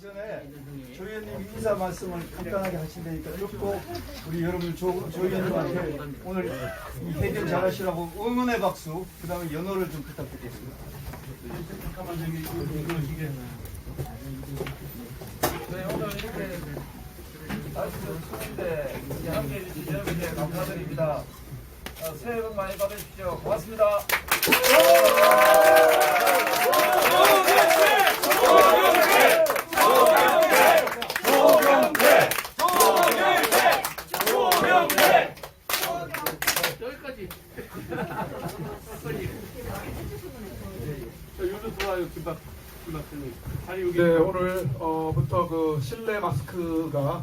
전에 조 의원님 인사 말씀을 간단하게 하시려니까 듣고 우리 여러분 조 의원님한테 오늘 이 해결 잘하시라고 응원의 박수, 그 다음에 연호를 좀 부탁드리겠습니다. 잠깐만 저기 이거 이게 네 오늘 이렇게 날씨도 추운데 함께 해주신 여러분께 감사드립니다. 새해 복 많이 받으십시오. 고맙습니다. 여기까지. 여기로 들어와요, 김박. 네, 오늘부터 그 실내 마스크가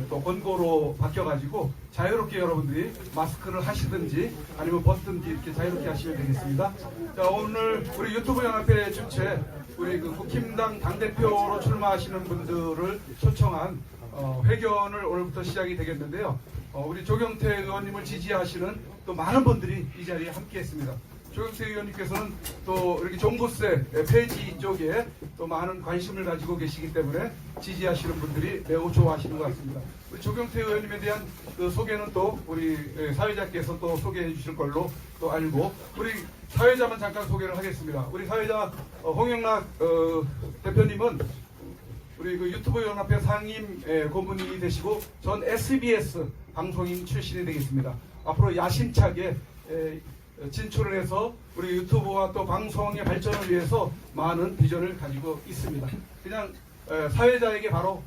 또 권고로 바뀌어가지고 자유롭게 여러분들이 마스크를 하시든지 아니면 벗든지 이렇게 자유롭게 하시면 되겠습니다. 자, 오늘 우리 유튜브 연합회 주최 우리 그 국힘당 당대표로 출마하시는 분들을 초청한 회견을 오늘부터 시작이 되겠는데요. 우리 조경태 의원님을 지지하시는 또 많은 분들이 이 자리에 함께했습니다. 조경태 의원님께서는 또 이렇게 종부세 폐지 쪽에 또 많은 관심을 가지고 계시기 때문에 지지하시는 분들이 매우 좋아하시는 것 같습니다. 우리 조경태 의원님에 대한 그 소개는 또 우리 사회자께서 또 소개해 주실 걸로 또 알고, 우리 사회자만 잠깐 소개를 하겠습니다. 우리 사회자 홍영락 대표님은 우리 그 유튜브 연합회 상임 고문이 되시고 전 SBS 방송인 출신이 되겠습니다. 앞으로 야심차게 진출을 해서 우리 유튜브와 또 방송의 발전을 위해서 많은 비전을 가지고 있습니다. 그냥 사회자에게 바로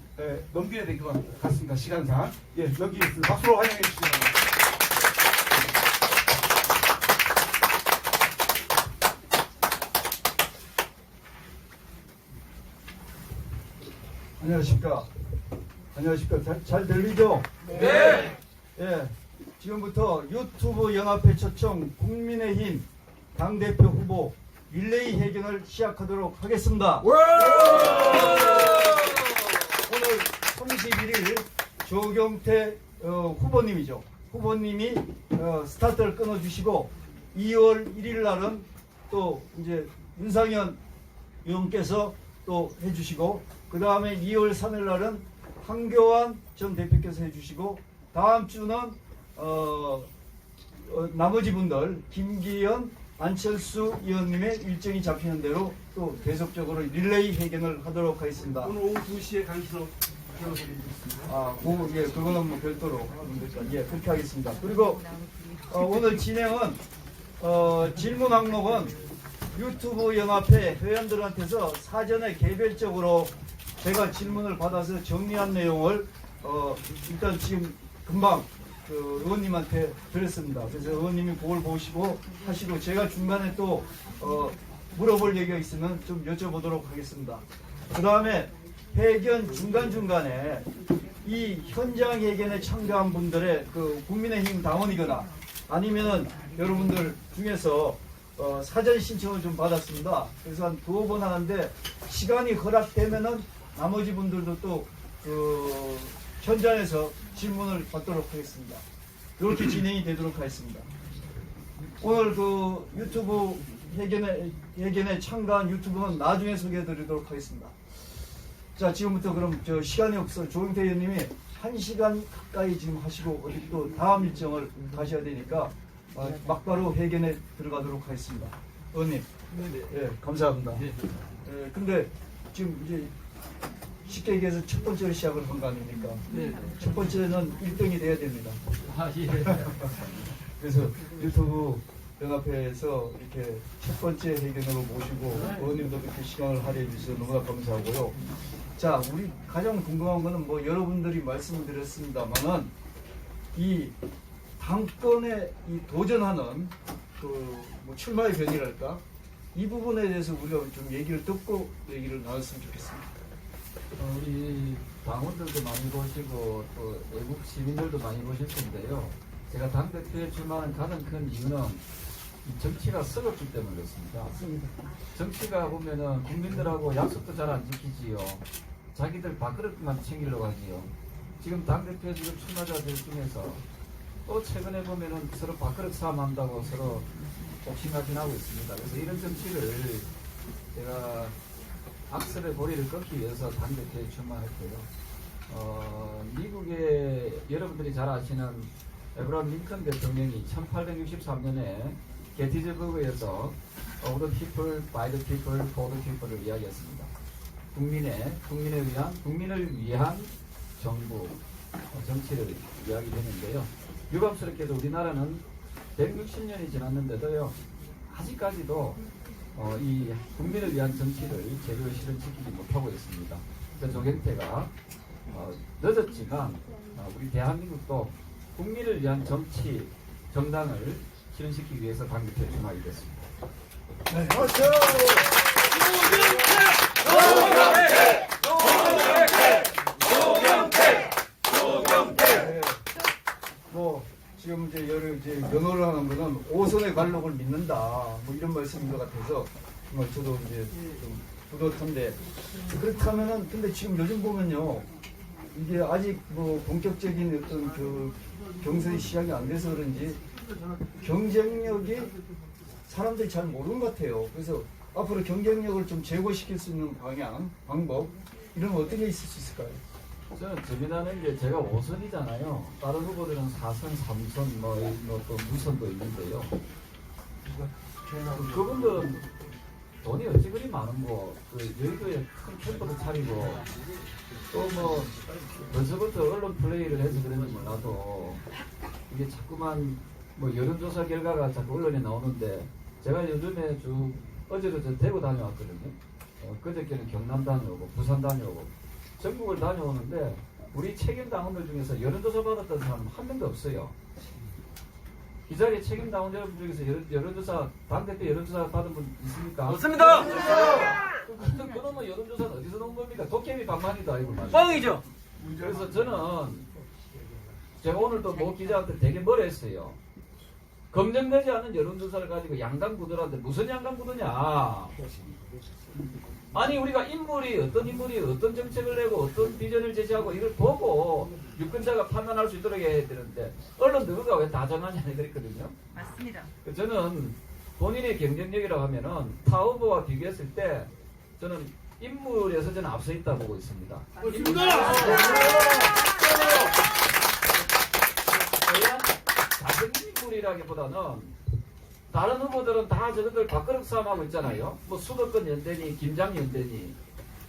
넘겨야 될 것 같습니다. 시간상 넘기겠습니다. 박수로 환영해 주시기 바랍니다. 안녕하십니까? 안녕하십니까? 잘 들리죠? 네. 예. 지금부터 유튜브 연합회 초청 국민의힘 당대표 후보 릴레이 회견을 시작하도록 하겠습니다. 오늘 31일 조경태 후보님이죠. 후보님이 스타트를 끊어주시고 2월 1일 날은 또 이제 윤상현 의원께서 또 해주시고, 그 다음에 2월 3일 날은 황교안 전 대표께서 해주시고, 다음 주는 나머지 분들 김기현, 안철수 의원님의 일정이 잡히는 대로 또 계속적으로 릴레이 회견을 하도록 하겠습니다. 오늘 오후 2시에 강시로 아, 예, 그거는 뭐 별도로 하면 되니까 예, 그렇게 하겠습니다. 그리고 오늘 진행은 질문 항목은 유튜브 연합회 회원들한테서 사전에 개별적으로 제가 질문을 받아서 정리한 내용을 일단 지금 금방 그 의원님한테 드렸습니다. 그래서 의원님이 그걸 보시고 하시고, 제가 중간에 또 물어볼 얘기가 있으면 좀 여쭤보도록 하겠습니다. 그 다음에 회견 중간중간에 이 현장 회견에 참가한 분들의 그 국민의힘 당원이거나 아니면은 여러분들 중에서 사전 신청을 좀 받았습니다. 그래서 한 2번 하는데 시간이 허락되면은 나머지 분들도 또 그 현장에서 질문을 받도록 하겠습니다. 이렇게 진행이 되도록 하겠습니다. 오늘 그 유튜브 회견에 참가한 유튜브는 나중에 소개해 드리도록 하겠습니다. 자, 지금부터 그럼 시간이 없어 조경태 의원님이 1시간 가까이 지금 하시고 어디 또 다음 일정을 가셔야 되니까 막바로 회견에 들어가도록 하겠습니다. 의원님, 예, 감사합니다. 근데 지금 이제 쉽게 얘기해서 첫 번째로 시작을 한 거 아닙니까? 첫 번째는 1등이 돼야 됩니다. 그래서 유튜브 연합회에서 이렇게 첫 번째 회견으로 모시고 의원님도 이렇게 시간을 할애해 주셔서 너무나 감사하고요. 자, 우리 가장 궁금한 거는 뭐 여러분들이 말씀을 드렸습니다만은 이 당권에 이 도전하는 그 뭐 출마의 변이랄까, 이 부분에 대해서 우리가 좀 얘기를 듣고 얘기를 나눴으면 좋겠습니다. 우리 당원들도 많이 보시고 또 외국 시민들도 많이 보실 텐데요. 제가 당대표에 출마하는 가장 큰 이유는 정치가 썩었기 때문에 그렇습니다. 정치가 보면은 국민들하고 약속도 잘 안 지키지요. 자기들 밥그릇만 챙기려고 하지요. 지금 당대표 지금 출마자들 중에서 또 최근에 보면은 서로 밥그릇 싸움한다고 서로 옥신각신하고 있습니다. 그래서 이런 정치를 제가 악습의 고리를 끊기 위해서 당대표에 출마했고요. 미국의 여러분들이 잘 아시는 에브라함 링컨 대통령이 1863년에 게티즈버그에서 Of the people, by the people, for the people을 이야기했습니다. 국민을 위한 정부, 정치를 이야기했는데요. 유감스럽게도 우리나라는 160년이 지났는데도요, 아직까지도 이 국민을 위한 정치를 제대로 실현시키지 못하고 있습니다. 그래서 조경태가 늦었지만 우리 대한민국도 국민을 위한 정치, 정당을 실현시키기 위해서 당대표에 출마하게 됐습니다. 네, 박수! 네. 뭐 지금 이제 연호를 하는 거는 오선의 관록을 믿는다, 뭐 이런 말씀인 것 같아서 정말 저도 이제 좀 뿌듯한데, 그렇다면은 근데 지금 요즘 보면요, 이게 아직 뭐 본격적인 어떤 그 경선이 시작이 안 돼서 그런지 경쟁력이 사람들이 잘 모르는 것 같아요. 그래서 앞으로 경쟁력을 좀 제고시킬 수 있는 방법 이런 거 어떤 게 있을 수 있을까요? 저는 재미나는 게 제가 5선이잖아요. 다른 후보들은 4선, 3선, 또 무선도 있는데요. 그분들은 돈이 어찌 그리 많은 거, 여의도에 큰 캠프도 차리고, 또 벌써부터 언론 플레이를 해서 그런지 몰라도, 이게 자꾸만 여론조사 결과가 자꾸 언론에 나오는데, 제가 요즘에 어제도 저 대구 다녀왔거든요. 그저께는 경남 다녀오고, 부산 다녀오고, 전국을 다녀오는데, 우리 책임 당원들 중에서 여론조사 받았던 사람은 한 명도 없어요. 이 자리에 책임 당원 여러분 중에서 여론조사, 당대표 여론조사 받은 분 있습니까? 없습니다. 그러면 여론조사는 어디서 나온 겁니까? 도깨비 방망이도 아니고 말이죠. 뻥이죠. 그래서 저는 제가 오늘도 모 기자한테 되게 뭐라 했어요. 검증되지 않은 여론조사를 가지고 양강구도라는데 무슨 양강구도냐. 아니 우리가 어떤 인물이 어떤 정책을 내고 어떤 비전을 제시하고 이걸 보고 유권자가 판단할 수 있도록 해야 되는데 언론 누구가 왜 다 정하냐 그랬거든요. 맞습니다. 저는 본인의 경쟁력이라고 하면은 타 후보와 비교했을 때 저는 인물에서 저는 앞서 있다 보고 있습니다. 자생 인물이라기보다는 다른 후보들은 다 저것들 밥그릇 싸움하고 있잖아요. 수도권 연대니 김장 연대니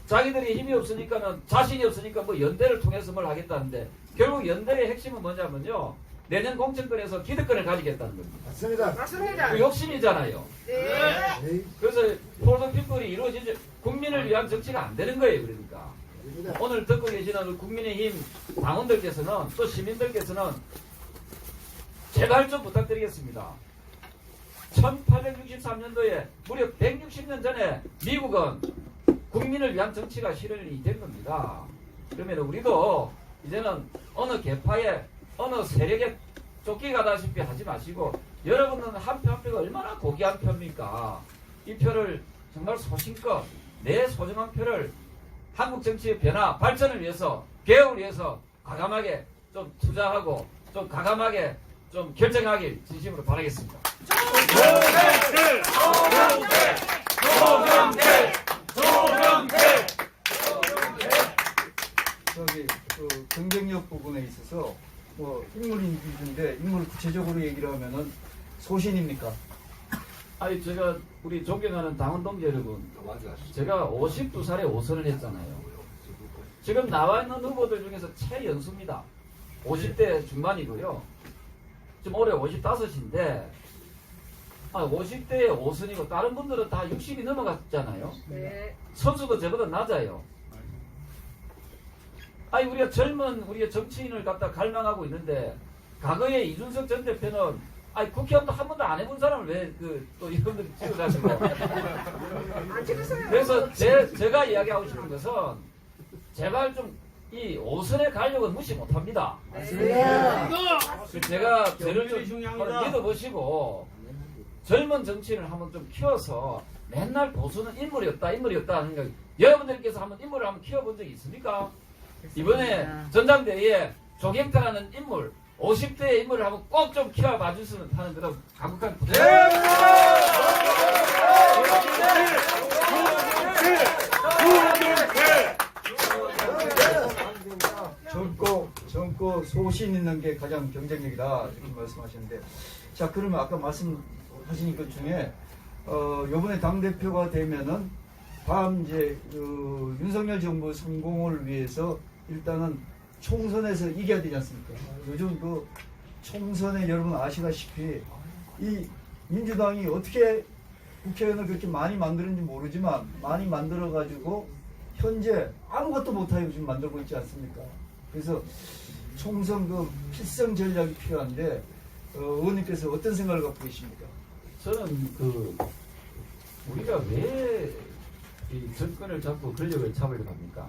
자기들이 힘이 없으니까는 자신이 없으니까 연대를 통해서 뭘 하겠다는데 결국 연대의 핵심은 뭐냐면요. 내년 공천권에서 기득권을 가지겠다는 겁니다. 맞습니다. 맞습니다. 그 욕심이잖아요. 네. 그래서 폴더피플이 이루어지지 국민을 위한 정치가 안 되는 거예요. 그러니까 오늘 듣고 계시는 국민의힘 당원들께서는 또 시민들께서는 제발 좀 부탁드리겠습니다. 1863년도에 무려 160년 전에 미국은 국민을 위한 정치가 실현이 된 겁니다. 그러면 우리도 이제는 어느 계파에 어느 세력에 쫓겨가다시피 하지 마시고 여러분은 한 표 한 표가 얼마나 고귀한 표입니까? 이 표를 정말 소신껏 내 소중한 표를 한국 정치의 변화, 발전을 위해서 개혁을 위해서 과감하게 좀 투자하고 좀 과감하게 좀 결정하길 진심으로 바라겠습니다. 저기 그 경쟁력 부분에 있어서 인물이 있는데 인물 구체적으로 얘기를 하면은 소신입니까? 아니 제가 우리 존경하는 당원 동지 여러분, 제가 52살에 5선을 했잖아요. 지금 나와 있는 후보들 중에서 최연수입니다. 50대 중반이고요. 지금 올해 55인데 50대에 5선이고 다른 분들은 다 60이 넘어갔잖아요. 네. 선수도 저보다 낮아요. 아니 우리가 젊은 우리가 정치인을 갖다 갈망하고 있는데 과거에 이준석 전 대표는 국회의원도 한 번도 안 해본 사람을 왜 또 이런 데 찍어가지고 안 찍으세요. 그래서 제가 이야기하고 싶은 것은 제발 좀 이 5선의 간력은 무시 못합니다. 제가 저를 좀 한번 믿어보시고 젊은 정치인을 한번 좀 키워서 맨날 보수는 인물이 없다 하는 거 여러분들께서 한번 인물을 한번 키워본 적이 있습니까? 이번에 전당대회에 조경태라는 인물 50대의 인물을 한번 꼭 좀 키워봐 주시면 하는 그런 간곡한 부탁입니다. 젊고 소신 있는 게 가장 경쟁력이다 이렇게 말씀하셨는데, 자 그러면 아까 말씀하신 것 중에 이번에 당 대표가 되면은 다음 이제 윤석열 정부 성공을 위해서 일단은 총선에서 이겨야 되지 않습니까? 요즘 그 총선에 여러분 아시다시피 이 민주당이 어떻게 국회의원을 그렇게 많이 만드는지 모르지만 많이 만들어 가지고 현재 아무것도 못하고 지금 만들고 있지 않습니까? 그래서 총선 그 필성 전략이 필요한데 의원님께서 어떤 생각을 갖고 계십니까? 저는 우리가 왜 이 정권을 잡고 권력을 잡으려고 합니까?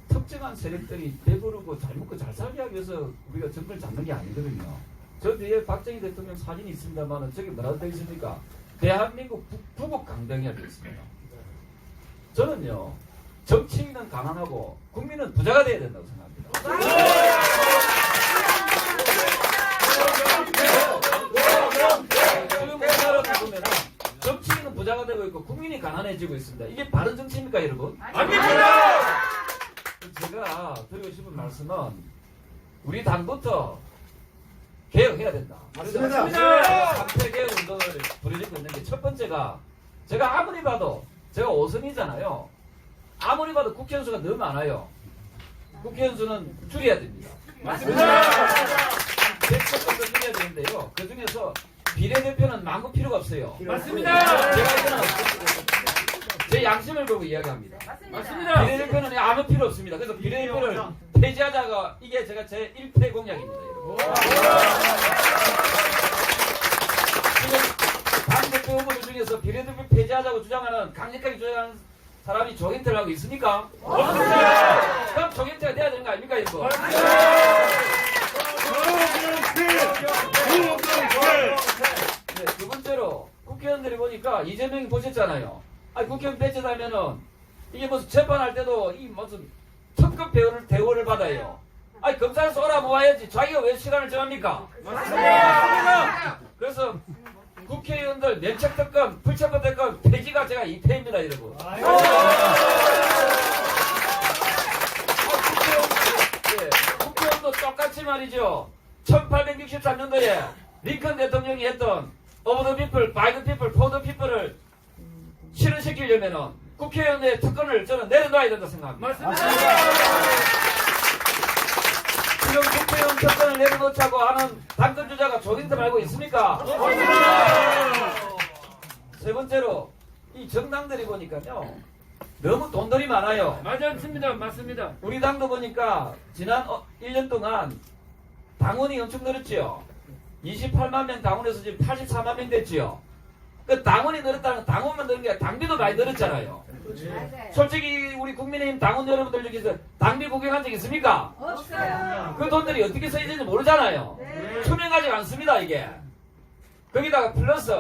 특정한 세력들이 배부르고 잘 먹고 잘 살게 하기 위해서 우리가 정권을 잡는 게 아니거든요. 저 뒤에 박정희 대통령 사진이 있습니다만 저기 뭐라고 되어 있습니까? 대한민국 부국 강병이라고 되어 있습니다. 저는요, 정치인은 가난하고 국민은 부자가 돼야 된다고 생각합니다. 지금 우리나라를 보면은 정치인은 부자가 되고 있고 국민이 가난해지고 있습니다. 이게 바른 정치입니까, 여러분? 아닙니다. 제가 드리고 싶은 말씀은 우리 당부터 개혁해야 된다. 맞습니다. 3태 개혁 운동을 벌여지고 있는 게 첫 번째가, 제가 아무리 봐도 제가 5선이잖아요. 아무리 봐도 국회의원 수가 너무 많아요. 국회의원 수는 줄여야 됩니다. 맞습니다. 100석 정도 줄여야 되는데요. 그 중에서 비례대표는 많고 필요가 없어요. 맞습니다. 제가 이거는 제 양심을 보고 이야기합니다. 맞습니다. 비례대표는 아무 필요 없습니다. 그래서 비례대표를 폐지하자가 이게 제가 제 1패 공약입니다. 여러분. 지금 당대표 후보들 중에서 비례대표 폐지하자고 주장하는, 강력하게 주장하는 사람이 조경태를 하고 있습니까? 없습니다. 그럼 조경태가 돼야 되는 거 아닙니까, 이거? 네, 두 번째로 국회의원들이 보니까 이재명이 보셨잖아요. 아니, 국회의원 배제하면은 이게 무슨 재판할 때도 이 무슨 특급 대우를 받아요. 아니, 검사를 쏘라 모아야지 자기가 왜 시간을 정합니까? 맞습니다. 그래서 국회의원들 면책특권, 불체포특권 폐지가 제가 2패입니다, 여러분. 국회의원도 똑같이 말이죠. 1863년도에 링컨 대통령이 했던 오브 더 피플, 바이 더 피플, 포 더 피플을 실현시키려면은 국회의원의 특권을 저는 내려놔야 된다고 생각합니다. 맞습니다. 지금 국회의원 특권을 내려놓자고 하는 당권주자가 조경태 말고 있습니까? 세 번째로 이 정당들이 보니까요, 너무 돈들이 많아요. 맞습니다. 맞습니다. 우리 당도 보니까 지난 1년 동안 당원이 엄청 늘었지요. 28만 명 당원에서 지금 84만 명 됐지요. 그 당원이 늘었다는 건 당원만 늘은 게 아니라 당비도 많이 늘었잖아요. 솔직히 우리 국민의힘 당원 여러분들 중에서 당비 구경한 적 있습니까? 없어요. 그 돈들이 어떻게 써있는지 모르잖아요. 네. 투명하지가 않습니다, 이게. 거기다가 플러스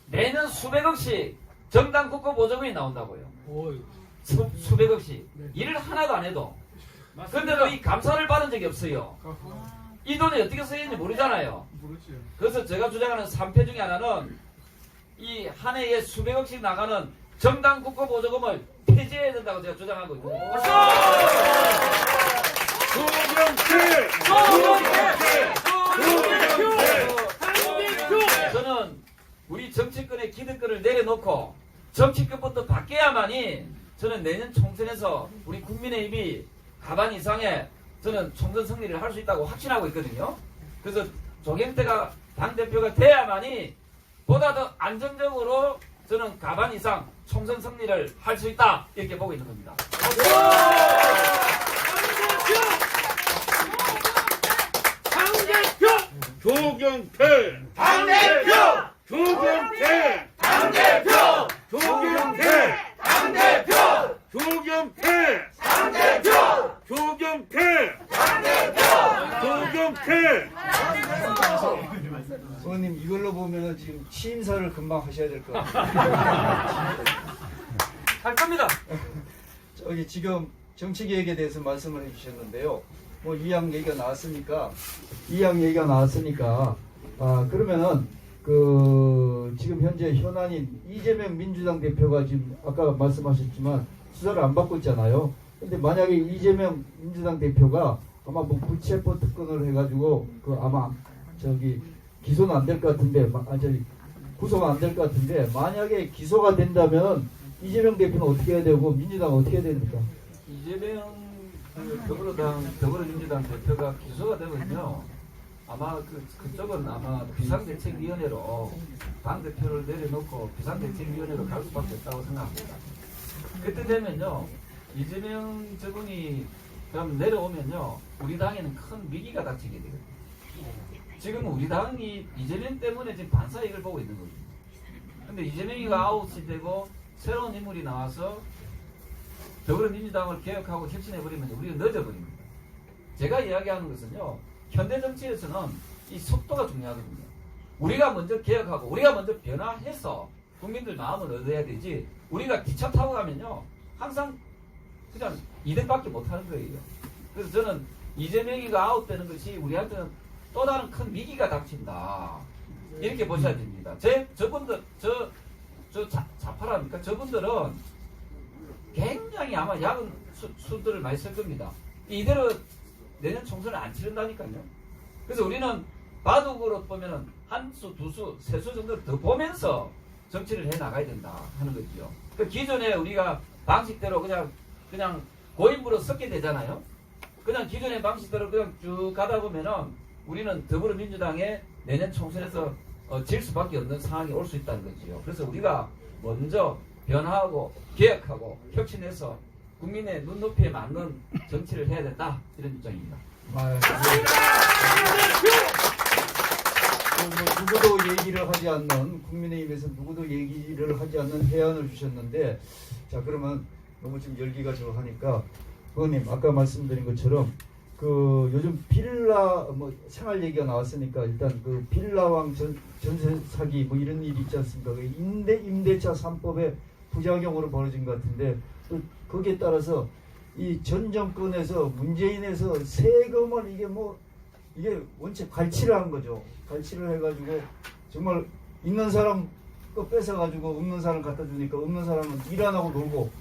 매년 수백억씩 정당 국고 보조금이 나온다고요. 수백억씩. 일을 하나도 안 해도. 근데도 이 감사를 받은 적이 없어요. 이 돈이 어떻게 쓰이는지 모르잖아요. 그래서 제가 주장하는 3패 중에 하나는 이 한 해에 수백억씩 나가는 정당 국고 보조금을 폐지해야 된다고 제가 주장하고 있거든요. 저는 우리 정치권의 기득권을 내려놓고 정치권부터 바뀌어야만이 저는 내년 총선에서 우리 국민의힘이 가반 이상의 저는 총선 승리를 할 수 있다고 확신하고 있거든요. 그래서 조경태가 당대표가 돼야만이 보다 더 안정적으로 저는 가반 이상 총선 승리를 할 수 있다, 이렇게 보고 있는 겁니다. 조경태 당대표! 조경태 당대표! 조경태 당대표! 조경태 당대표! 조경태 당대표! 조경태! 의원님 이걸로 보면 지금 취임사를 금방 하셔야 될 것 같아요. 할 겁니다. 저기 지금 정치개혁에 대해서 말씀을 해주셨는데요. 뭐 이양 얘기가 나왔으니까 그러면은 그 지금 현재 현안인 이재명 민주당 대표가 지금 아까 말씀하셨지만 수사를 안 받고 있잖아요. 근데 만약에 이재명 민주당 대표가 아마 뭐 불체포 특권을 해가지고 그 아마 저기 기소는 안 될 것 같은데 구속은 안 될 것 같은데 만약에 기소가 된다면 이재명 대표는 어떻게 해야 되고 민주당은 어떻게 해야 됩니까? 이재명 그 더불어민주당 대표가 기소가 되면요, 아마 그쪽은 아마 비상대책위원회로 당 대표를 내려놓고 비상대책위원회로 갈 수밖에 없다고 생각합니다. 그때 되면요, 이재명 저분이 그럼 내려오면요, 우리 당에는 큰 위기가 닥치게 되거든요. 지금 우리 당이 이재명 때문에 지금 반사이익을 보고 있는 거죠. 근데 이재명이가 아웃이 되고 새로운 인물이 나와서 더불어민주당을 개혁하고 혁신해버리면 우리가 늦어버립니다. 제가 이야기하는 것은요, 현대 정치에서는 이 속도가 중요하거든요. 우리가 먼저 개혁하고 우리가 먼저 변화해서 국민들 마음을 얻어야 되지, 우리가 기차 타고 가면요 항상 그냥 이득밖에 못하는 거예요. 그래서 저는 이재명이가 아웃되는 것이 우리한테는 또 다른 큰 위기가 닥친다, 이렇게 보셔야 됩니다. 저분들 좌파랍니까? 저분들은 굉장히 아마 야근 수들을 많이 쓸 겁니다. 이대로 내년 총선을 안 치른다니까요. 그래서 우리는 바둑으로 보면은 한 수, 두 수, 세 수 정도 더 보면서 정치를 해 나가야 된다 하는 거죠. 그 기존에 우리가 방식대로 그냥 고인물로 섞게 되잖아요. 그냥 기존의 방식대로 그냥 쭉 가다 보면은 우리는 더불어민주당의 내년 총선에서 질 수밖에 없는 상황이 올 수 있다는 거지요. 그래서 우리가 먼저 변화하고 개혁하고 혁신해서 국민의 눈높이에 맞는 정치를 해야 된다, 이런 입장입니다. 누구도 얘기를 하지 않는, 국민의힘에서 누구도 얘기를 하지 않는 해안을 주셨는데, 자 그러면 너무 지금 열기가 저 하니까 의원님 아까 말씀드린 것처럼 그 요즘 빌라 뭐 생활 얘기가 나왔으니까 일단 그 빌라왕 전세 사기 뭐 이런 일이 있지 않습니까? 그 임대차 3법의 부작용으로 벌어진 것 같은데, 또 거기에 따라서 이 전 정권에서 문재인에서 세금을 이게 원체 갈취를 한 거죠. 갈취를 해가지고 정말 있는 사람 거 뺏어가지고 없는 사람 갖다 주니까 없는 사람은 일 안 하고 놀고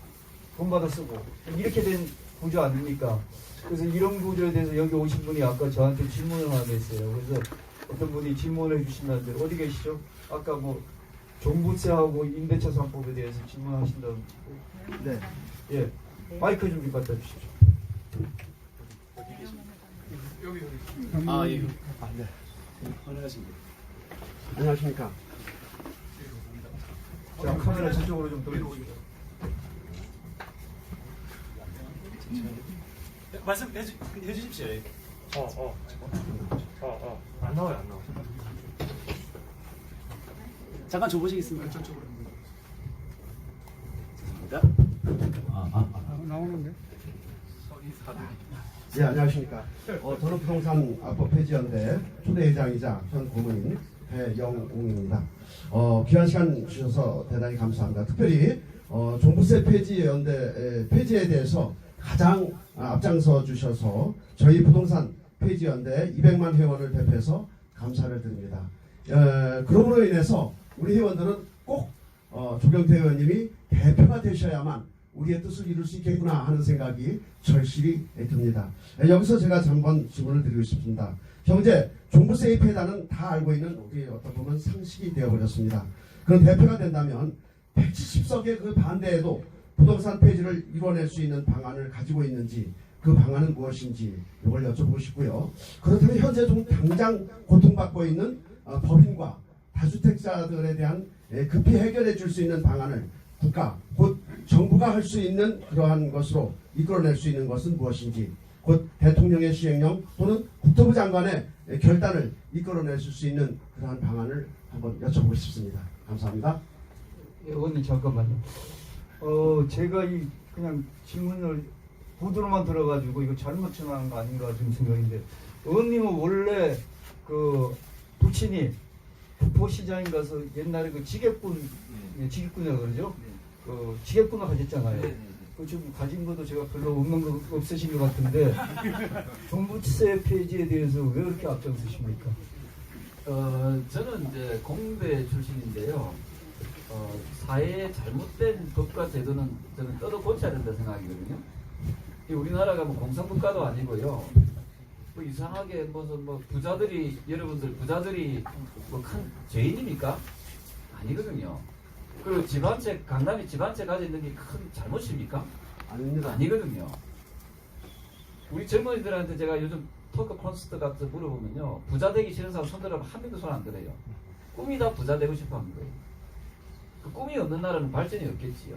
돈 받아 쓰고 이렇게 된 구조 아닙니까? 그래서 이런 구조에 대해서 여기 오신 분이 아까 저한테 질문을 하나 했어요. 그래서 어떤 분이 질문을 해주신다는데 어디 계시죠? 아까 뭐 종부세하고 임대차 3법에 대해서 질문하신다는. 네. 예. 마이크 좀 갖다 주십시오. 예. 네. 안녕하십니까. 자, 카메라 저쪽으로 좀 돌려주시죠. 말씀해 주십시오. 안 나와요. 잠깐 줘보시겠습니까? 저쪽으로. 나오는데? 예, 안녕하십니까. 도로부동산 법 폐지연대 초대회장이자 현 고문인 배영웅입니다. 귀한 시간 주셔서 대단히 감사합니다. 특별히 종부세 폐지 연대 폐지에 대해서 가장 앞장서 주셔서 저희 부동산 폐지 연대 200만 회원을 대표해서 감사를 드립니다. 그러므로 인해서 우리 회원들은 꼭 조경태 의원님이 대표가 되셔야만 우리의 뜻을 이룰 수 있겠구나 하는 생각이 절실히 듭니다. 여기서 제가 한번 질문을 드리고 싶습니다. 현재 종부세의 폐단은 다 알고 있는 우리 어떻게 보면 상식이 되어버렸습니다. 그런 대표가 된다면 170석의 그 반대에도 부동산 폐지를 이뤄낼 수 있는 방안을 가지고 있는지, 그 방안은 무엇인지 이걸 여쭤보고 싶고요. 그렇다면 현재 좀 당장 고통받고 있는 법인과 다주택자들에 대한 급히 해결해 줄 수 있는 방안을 국가, 곧 정부가 할 수 있는 그러한 것으로 이끌어낼 수 있는 것은 무엇인지, 곧 대통령의 시행령 또는 국토부 장관의 결단을 이끌어낼 수 있는 그러한 방안을 한번 여쭤보고 싶습니다. 감사합니다. 의원님 잠깐만요. 제가 그냥 질문을 보도로만 들어가지고 이거 잘못 전화한 거 아닌가 좀 생각인데, 의원님은 원래 그 부친이 부포시장인 가서 옛날에 그 지객꾼이라고 그러죠? 그 지객꾼을 가졌잖아요. 그 지금 가진 것도 제가 별로 없는 거 없으신 것 같은데 종부세 폐지에 대해서 왜 그렇게 앞장서십니까? 저는 이제 공대 출신인데요. 사회의 잘못된 법과 제도는 저는 떠도 고쳐야 된다 생각이거든요. 이 우리나라가 뭐 공산국가도 아니고요. 뭐 이상하게 무슨 뭐 부자들이 여러분들 부자들이 뭐 큰 죄인입니까? 아니거든요. 그리고 집 한 채 강남이 집 한 채 가지고 있는 게 큰 잘못입니까? 아닙니다. 아니거든요. 우리 젊은이들한테 제가 요즘 토크 콘서트 같은 거 물어보면요. 부자 되기 싫은 사람 손들어보면 한 명도 손 안 들어요. 꿈이 다 부자 되고 싶어 하는 거예요. 그 꿈이 없는 나라는 발전이 없겠지요.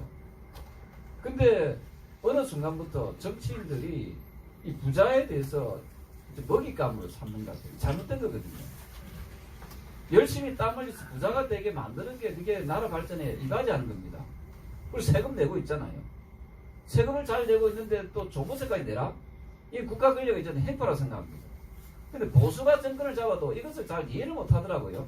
근데 어느 순간부터 정치인들이 이 부자에 대해서 먹잇감으로 삼는 것 같아요. 잘못된 거거든요. 열심히 땀 흘려서 부자가 되게 만드는 게 그게 나라 발전에 이바지하는 겁니다. 그리고 세금 내고 있잖아요. 세금을 잘 내고 있는데 또 종부세까지 내라? 이 국가 권력이 저는 행포라고 생각합니다. 근데 보수가 정권을 잡아도 이것을 잘 이해를 못 하더라고요.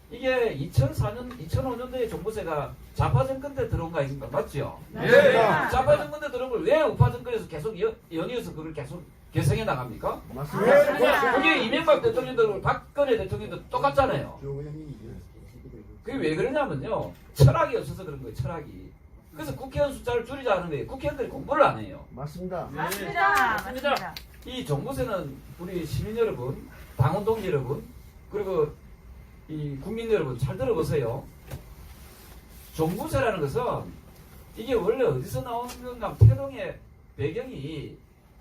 이게 2004년, 2005년도에 종부세가 좌파 정권 때 들어온 거 아닙니까? 맞죠? 네. 좌파 정권 때 들어온 걸 왜 우파 정권에서 계속 연이어서 그걸 계속 개성해 나갑니까? 맞습니다. 그게 이명박 대통령도 박근혜 대통령도 똑같잖아요. 그게 왜 그러냐면요. 철학이 없어서 그런 거예요. 철학이. 그래서 국회의원 숫자를 줄이자는 거예요. 국회의원들이 공부를 안 해요. 맞습니다. 맞습니다. 맞습니다. 맞습니다. 이 종부세는 우리 시민 여러분, 당원 동지 여러분, 그리고 이 국민 여러분 잘 들어보세요. 종부세라는 것은 이게 원래 어디서 나오는 건가? 태동의 배경이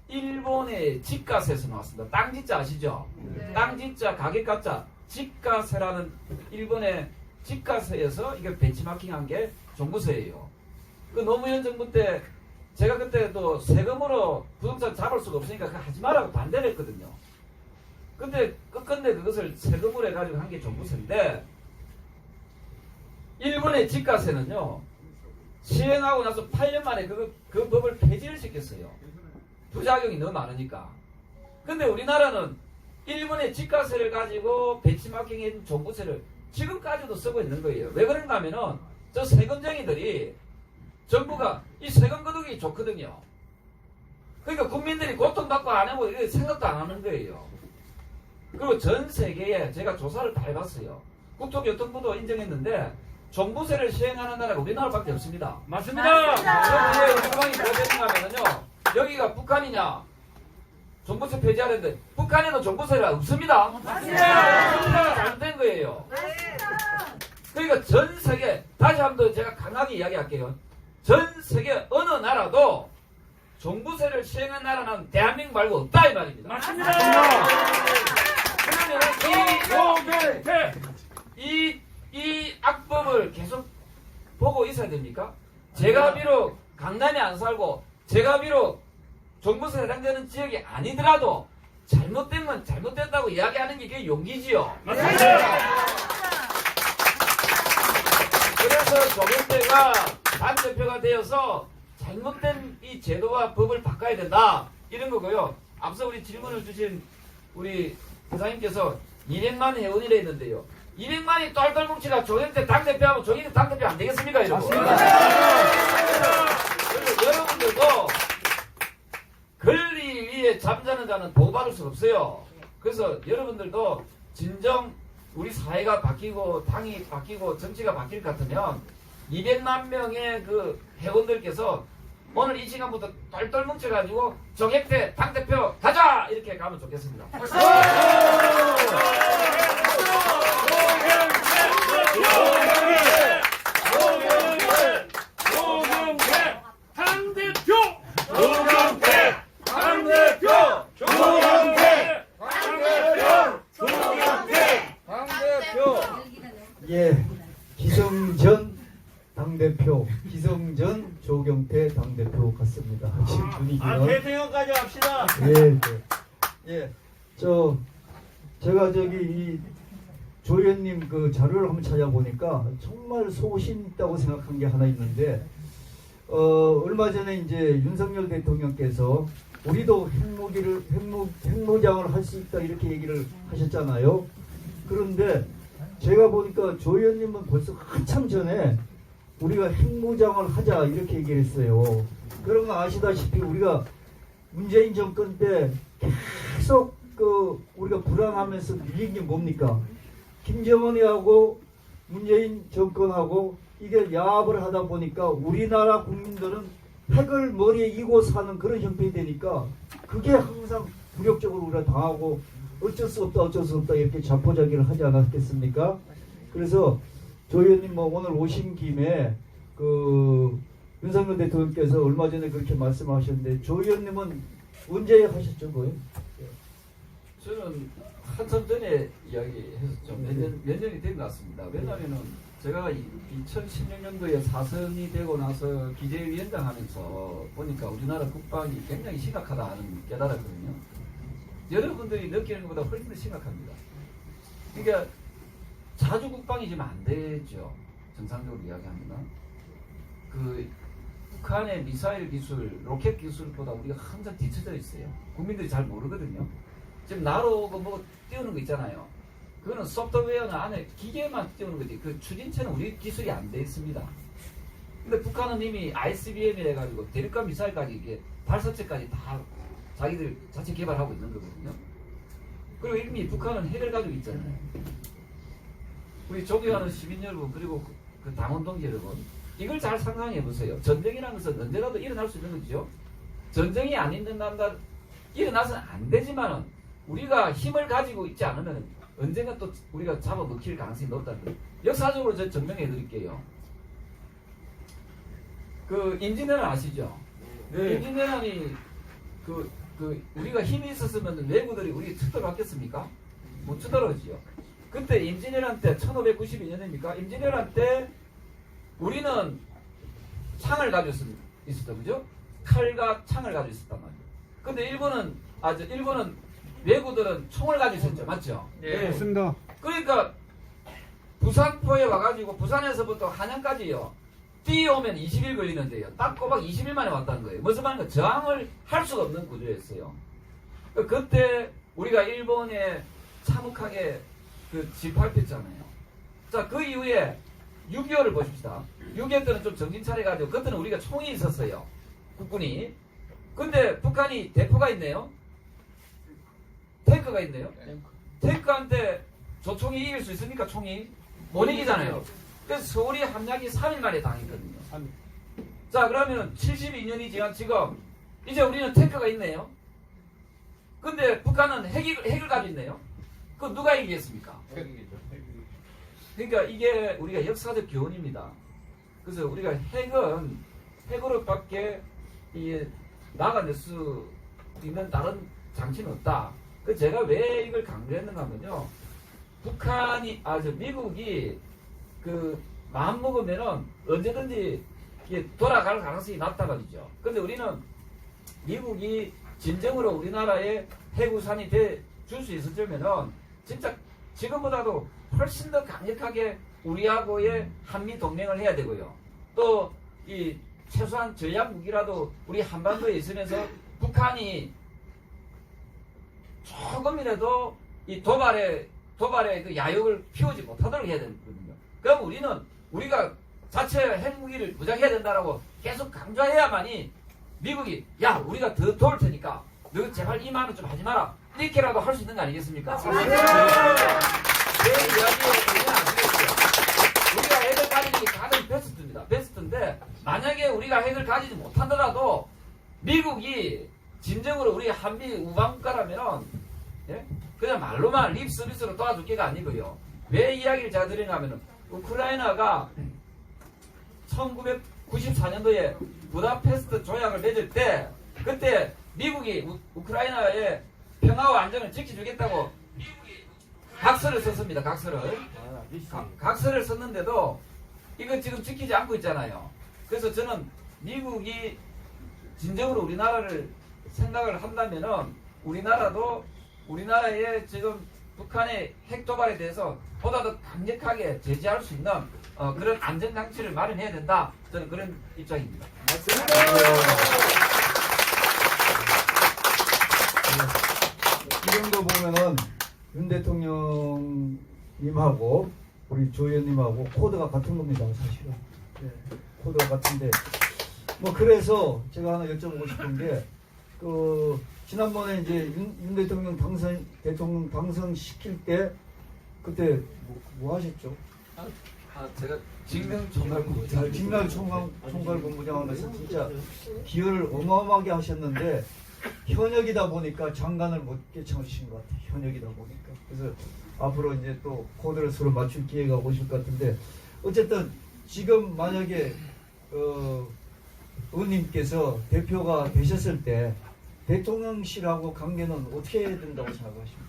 일본의 집가세에서 나왔습니다. 땅지자 아시죠? 네. 땅지자, 가격가자, 집가세라는 일본의 집가세에서 이걸 벤치마킹한 게 종부세예요. 그 노무현 정부 때 제가 그때도 세금으로 부동산 잡을 수가 없으니까 그거 하지 말라고 반대를 했거든요. 근데 끝끝내 그것을 세금으로 해가지고 한 게 종부세인데 일본의 집가세는요 시행하고 나서 8년 만에 그 법을 폐지를 시켰어요. 부작용이 너무 많으니까. 근데 우리나라는 일본의 집가세를 가지고 벤치마킹인 종부세를 지금까지도 쓰고 있는 거예요. 왜 그런가 하면은 저 세금쟁이들이 정부가 이 세금 거두기 좋거든요. 그러니까 국민들이 고통받고 안 하고 이렇게 생각도 안 하는 거예요. 그리고 전 세계에 제가 조사를 다 해봤어요. 국토교통부도 인정했는데 종부세를 시행하는 나라가 우리나라밖에 없습니다. 맞습니다. 그럼 왜 우리 상황이 뭐가 되는가 하면요. 여기가 북한이냐? 종부세 폐지하는데 북한에는 종부세가 없습니다. 맞습니다. 잘못된 거예요. 그러니까 전 세계 다시 한번 제가 강하게 이야기할게요. 전 세계 어느 나라도 종부세를 시행한 나라는 대한민국 말고 없다 이 말입니다. 맞습니다. 그러면 이 악법을 계속 보고 있어야 됩니까? 제가 비록 강남에 안 살고 제가 비록 종부세 해당되는 지역이 아니더라도 잘못된 건 잘못됐다고 이야기하는 게 그게 용기지요. 그래서 조경태가 당대표가 되어서 잘못된 이 제도와 법을 바꿔야 된다 이런 거고요. 앞서 우리 질문을 주신 우리 부사님께서 200만 회원이라 했는데요. 200만이 똘똘 뭉치가 조경태 당대표하면 조경태 당대표 안 되겠습니까 여러분? 그래서 여러분들도 권리 위에 잠자는 자는 보호받을 수 없어요. 그래서 여러분들도 진정 우리 사회가 바뀌고 당이 바뀌고 정치가 바뀔 것 같으면 200만 명의 그 회원들께서 오늘 이 시간부터 똘똘 뭉쳐가지고 조경태 당대표 가자! 이렇게 가면 좋겠습니다. 예, 기성전 당대표, 기성전 조경태 당대표 같습니다. 지금 분위기는. 대통령까지 합시다. 예, 예. 제가 이 조연님 그 자료를 한번 찾아보니까 정말 소신 있다고 생각한 게 하나 있는데, 얼마 전에 이제 윤석열 대통령께서 우리도 핵무장을 할 수 있다 이렇게 얘기를 하셨잖아요. 그런데 제가 보니까 조연님은 벌써 한참 전에 우리가 핵무장을 하자 이렇게 얘기를 했어요. 여러분 아시다시피 우리가 문재인 정권 때 계속 우리가 불안하면서 밀린 게 뭡니까? 김정은이하고 문재인 정권하고 이게 야합을 하다 보니까 우리나라 국민들은 핵을 머리에 이고 사는 그런 형편이 되니까 그게 항상 굴욕적으로 우리가 당하고 어쩔 수 없다 이렇게 자포자기를 하지 않았겠습니까? 그래서 조 의원님 뭐 오늘 오신 김에 윤석열 대통령께서 얼마 전에 그렇게 말씀하셨는데 조 의원님은 언제 하셨죠, 거의? 저는 한참 전에 이야기했었죠. 몇 년이 된 것 같습니다. 왜냐하면은 제가 2016년도에 사선이 되고 나서 기재위원장 하면서 보니까 우리나라 국방이 굉장히 심각하다는 깨달았거든요. 여러분들이 느끼는 것보다 훨씬 더 심각합니다. 그러니까 자주 국방이 지금 안 되죠. 정상적으로 이야기하면. 북한의 미사일 기술, 로켓 기술보다 우리가 항상 뒤쳐져 있어요. 국민들이 잘 모르거든요. 지금 나로 뭐 띄우는 거 있잖아요. 그거는 소프트웨어나 안에 기계만 띄우는 거지. 그 추진체는 우리 기술이 안 돼 있습니다. 근데 북한은 이미 ICBM이라 해가지고 대륙간 미사일까지 이게 발사체까지 다 자기들 자체 개발하고 있는 거거든요. 그리고 이미 북한은 핵을 가지고 있잖아요. 우리 존경하는 시민 여러분 그리고 그 당원 동지 여러분 이걸 잘 상상해 보세요. 전쟁이라는 것은 언제라도 일어날 수 있는 거죠. 전쟁이 안 일어난다 일어나서는 안 되지만은 우리가 힘을 가지고 있지 않으면 언젠가 또 우리가 잡아먹힐 가능성이 높다는 거예요. 역사적으로 제가 증명해 드릴게요. 임진왜란 아시죠? 네. 임진왜란이 우리가 힘이 있었으면 왜구들이 우리 투덜 받겠습니까? 못 투덜어지요. 그때 임진왜란 때 1592년입니까? 임진왜란 때 우리는 창을 가지고 있었다, 그죠? 칼과 창을 가지고 있었단 말이에요. 근데 일본은 왜구들은 총을 가지고 있었죠, 맞죠? 네. 맞습니다. 그러니까 부산포에 와가지고 부산에서부터 한양까지요. 뛰어오면 20일 걸리는데요. 딱 꼬박 20일 만에 왔다는 거예요. 무슨 말인가? 저항을 할 수가 없는 구조였어요. 그때 우리가 일본에 참혹하게 짓밟혔잖아요. 자, 그 이후에 6.25를 보십시다. 6.25 때는 좀 정신 차려가지고 그때는 우리가 총이 있었어요. 국군이. 근데 북한이 대포가 있네요. 탱크가 있네요. 탱크한테 조총이 이길 수 있습니까? 총이? 못 이기잖아요. 그래서 서울이 함량이 3일 만에 당했거든요. 자, 그러면 72년이 지난 지금 이제 우리는 탱크가 있네요. 근데 북한은 핵을 가지고 있네요. 그럼 누가 이기겠습니까? 그러니까 이게 우리가 역사적 교훈입니다. 그래서 우리가 핵으로밖에 막아낼 수 있는 다른 장치는 없다. 그 제가 왜 이걸 강조했는가 하면요. 미국이 마음 먹으면은 언제든지 돌아갈 가능성이 낮다 말이죠. 근데 우리는 미국이 진정으로 우리나라에 핵우산이 줄 수 있었으면은 진짜 지금보다도 훨씬 더 강력하게 우리하고의 한미 동맹을 해야 되고요. 또 최소한 전략 무기라도 우리 한반도에 있으면서 북한이 조금이라도 이 도발의 그 야욕을 피우지 못하도록 해야 되거든요. 그럼 우리가 자체 핵무기를 무장해야 된다라고 계속 강조해야만이 미국이 우리가 더 도울 테니까 너 제발 이 말은 좀 하지 마라 이렇게라도 할 수 있는 거 아니겠습니까? 제 이야기에 우리는 아시겠어요? 우리가 핵을 가지는 게 가장 베스트인데 만약에 우리가 핵을 가지지 못하더라도 미국이 진정으로 우리 한미 우방국가라면 그냥 말로만 립 서비스로 도와줄 게가 아니고요. 왜 이야기를 제가 드리냐면은 우크라이나가 1994년도에 부다페스트 조약을 맺을 때 그때 미국이 우크라이나의 평화와 안정을 지켜주겠다고 각서를 썼습니다. 각서를 썼는데도 이건 지금 지키지 않고 있잖아요. 그래서 저는 미국이 진정으로 우리나라를 생각을 한다면은 우리나라의 지금 북한의 핵 도발에 대해서 보다 더 강력하게 제재할 수 있는 그런 안전장치를 마련해야 된다. 저는 그런 입장입니다. 이 정도 보면은 윤 대통령님하고 우리 조 의원님하고 코드가 같은 겁니다, 사실은. 코드가 같은데 그래서 제가 하나 여쭤보고 싶은 게 지난번에 이제 윤 대통령 당선 시킬 때 그때 뭐 하셨죠? 제가 직능 총괄부 직날 총괄 본부장하면서 진짜 기여를 어마어마하게 하셨는데 현역이다 보니까 장관을 못 개청하신 것 같아요. 현역이다 보니까. 그래서 앞으로 이제 또 코드를 서로 맞출 기회가 오실 것 같은데 어쨌든 지금 만약에 의원님께서 대표가 되셨을 때 대통령실하고 관계는 어떻게 해야 된다고 생각하십니까?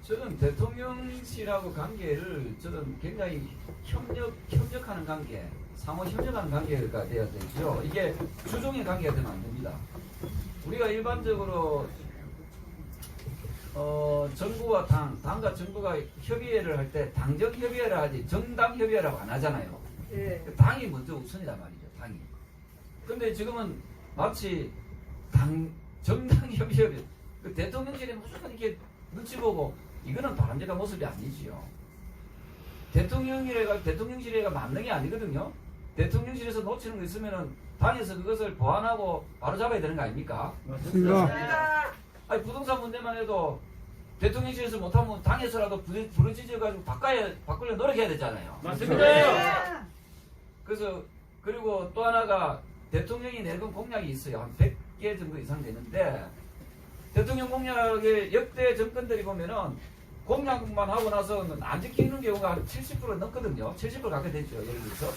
저는 대통령실하고 관계를 저는 굉장히 협력하는 관계, 상호 협력하는 관계가 돼야 되죠. 이게 주종의 관계가 되면 안 됩니다. 우리가 일반적으로 정부와 당과 정부가 협의회를 할 때 당적 협의회를 하지 정당 협의회라고 안 하잖아요. 당이 먼저 우선이란 말이죠. 당이. 근데 지금은 마치 정당 협의회, 그 대통령실에 무조건 이렇게 눈치 보고 이거는 바람직한 모습이 아니지요. 대통령실에가 만능이 아니거든요. 대통령실에서 놓치는 거 있으면은 당에서 그것을 보완하고 바로 잡아야 되는 거 아닙니까? 맞습니다. 아니 부동산 문제만 해도 대통령실에서 못하면 당에서라도 부르짖어가지고 바꾸려 노력해야 되잖아요. 맞습니다. 그래서 그리고 또 하나가 대통령이 내건 공약이 있어요. 한 100개 정도 이상 되는데 대통령 공약의 역대 정권들이 보면은 공약만 하고 나서는 안 지키는 경우가 한 70% 넘거든요. 70% 가까이 되죠. 예를 들어서.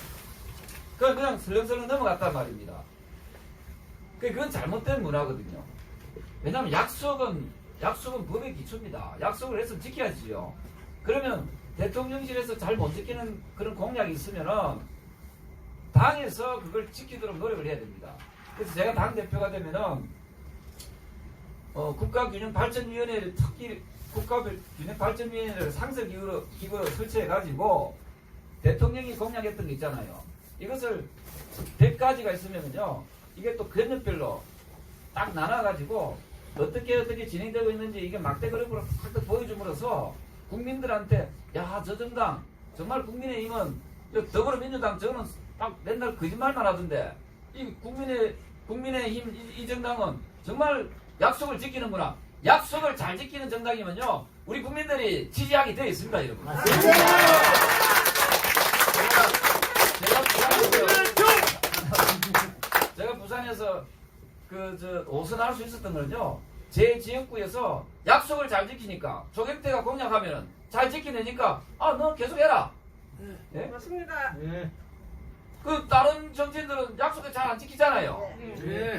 그냥 설렁설렁 넘어갔단 말입니다. 그건 잘못된 문화거든요. 왜냐하면 약속은 법의 기초입니다. 약속을 해서 지켜야지요. 그러면 대통령실에서 잘 못 지키는 그런 공약이 있으면은 당에서 그걸 지키도록 노력을 해야 됩니다. 그래서 제가 당대표가 되면은 국가균형발전위원회를 특히 국가균형발전위원회를 상설기구로 설치해가지고 대통령이 공약했던 게 있잖아요. 이것을 100가지가 있으면요. 이게 또 권역별로 딱 나눠가지고 어떻게 진행되고 있는지 이게 막대 그룹으로 탁 보여줌으로써 국민들한테 야, 저 정당 정말 국민의힘은 더불어민주당 저는 딱 맨날 거짓말만 하던데 이 국민의힘 이 정당은 정말 약속을 지키는구나. 약속을 잘 지키는 정당이면요 우리 국민들이 지지하게 되어 있습니다, 여러분. 제가 부산에서 오선할 수 있었던 건요. 제 지역구에서 약속을 잘 지키니까 조경태가 공약하면은 잘 지키니까 너 계속 해라. 네? 맞습니다. 그 다른 정치인들은 약속을 잘 안 지키잖아요.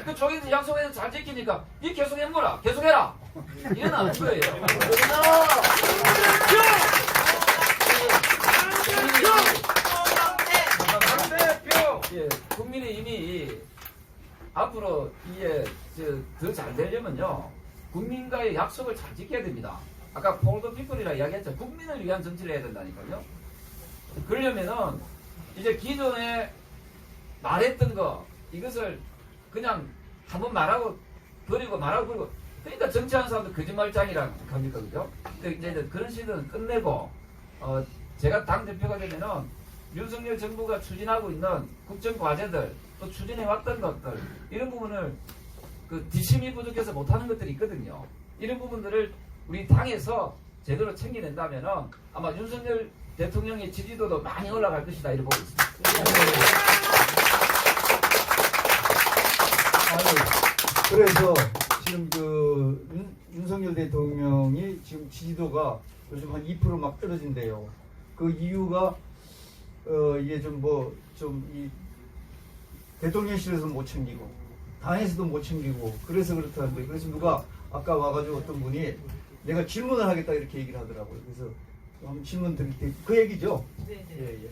그 조경태 약속에서 잘 지키니까 니 계속 해보라. 계속 해라. 이건 아닌 거예요. 예, 국민의힘이 앞으로 이게 더 잘 되려면요 국민과의 약속을 잘 지켜야 됩니다. 아까 폴더 피플이라 이야기했죠. 국민을 위한 정치를 해야 된다니까요. 그러려면은 이제 기존에 말했던 거 이것을 그냥 한번 말하고 버리고 그러니까 정치하는 사람들 거짓말장이라는 겁니까, 그죠? 이제 그런 시대는 끝내고 제가 당 대표가 되면은 윤석열 정부가 추진하고 있는 국정 과제들 또 추진해 왔던 것들 이런 부분을 뒷심이 부족해서 못하는 것들이 있거든요. 이런 부분들을 우리 당에서 제대로 챙겨낸다면은 아마 윤석열 대통령의 지지도도 많이 올라갈 것이다 이렇게 보고 있습니다. 그래서 지금 윤석열 대통령이 지금 지지도가 요즘 한 2% 막 떨어진대요. 그 이유가 이게 이 대통령실에서 못 챙기고 당에서도 못 챙기고 그래서 그렇다는데 그래서 누가 아까 와가지고 어떤 분이 내가 질문을 하겠다 이렇게 얘기를 하더라고요. 그래서 한번 질문 드릴 때 그 얘기죠? 네. 예.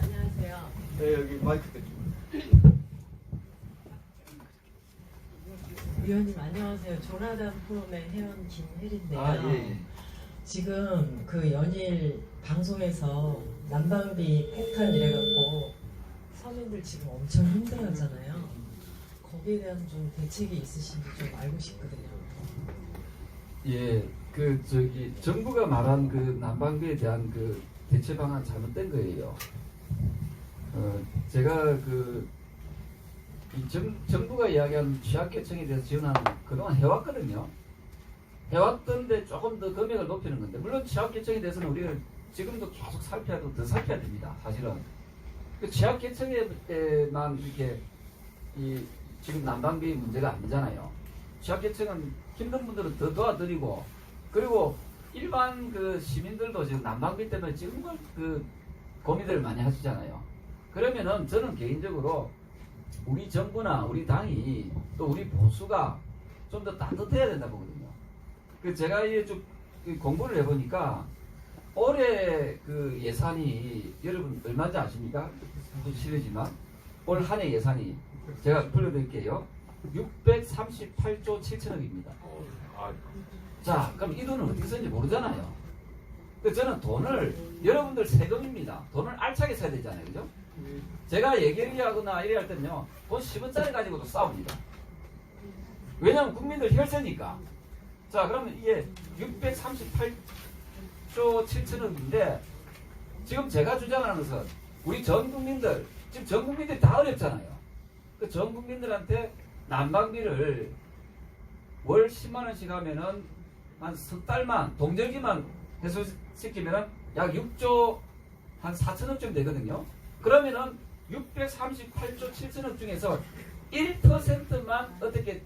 안녕하세요. 네, 여기 마이크 때. 위원님 안녕하세요. 조나단 포럼의 회원 김혜리인데요. 아, 예. 지금 그 연일 방송에서 난방비 폭탄 이래갖고 서민들 지금 엄청 힘들어하잖아요. 거기에 대한 좀 대책이 있으신지 좀 알고 싶거든요. 예, 정부가 말한 그 난방비에 대한 그 대체 방안 잘못된 거예요. 제가 정부가 이야기한 취약계층에 대해서 지원하는 건 그동안 해왔거든요. 해왔던데 조금 더 금액을 높이는 건데, 물론 취약계층에 대해서는 우리가 지금도 계속 살펴도 더 살펴야 됩니다. 사실은 그 취약계층에만 이렇게 지금 난방비 문제가 아니잖아요. 취약계층은 힘든 분들은 더 도와드리고, 그리고 일반 그 시민들도 지금 난방비 때문에 정말 그 고민들을 많이 하시잖아요. 그러면은 저는 개인적으로 우리 정부나 우리 당이 또 우리 보수가 좀 더 따뜻해야 된다 보거든요. 그 제가 이게 좀 공부를 해보니까 올해 그 예산이 여러분 얼마인지 아십니까? 실례지만 올 한 해 예산이 제가 불러드릴게요. 638조 7천억입니다. 자, 그럼 이 돈은 어떻게 쓰는지 모르잖아요. 그래서 저는 돈을 여러분들 세금입니다. 돈을 알차게 써야 되잖아요, 그죠? 제가 얘기하거나 이래 할 때는요, 돈 10원짜리 가지고도 싸웁니다. 왜냐하면 국민들 혈세니까. 자, 그러면 이게 638조 7천억인데 지금 제가 주장하는 것은 우리 전 국민들, 지금 전 국민들이 다 어렵잖아요. 그 전 국민들한테 난방비를 월 10만원씩 하면은 한 석 달만, 동절기만 해소시키면은 약 6조 한 4천억쯤 되거든요. 그러면은 638조 7천억 중에서 1%만 어떻게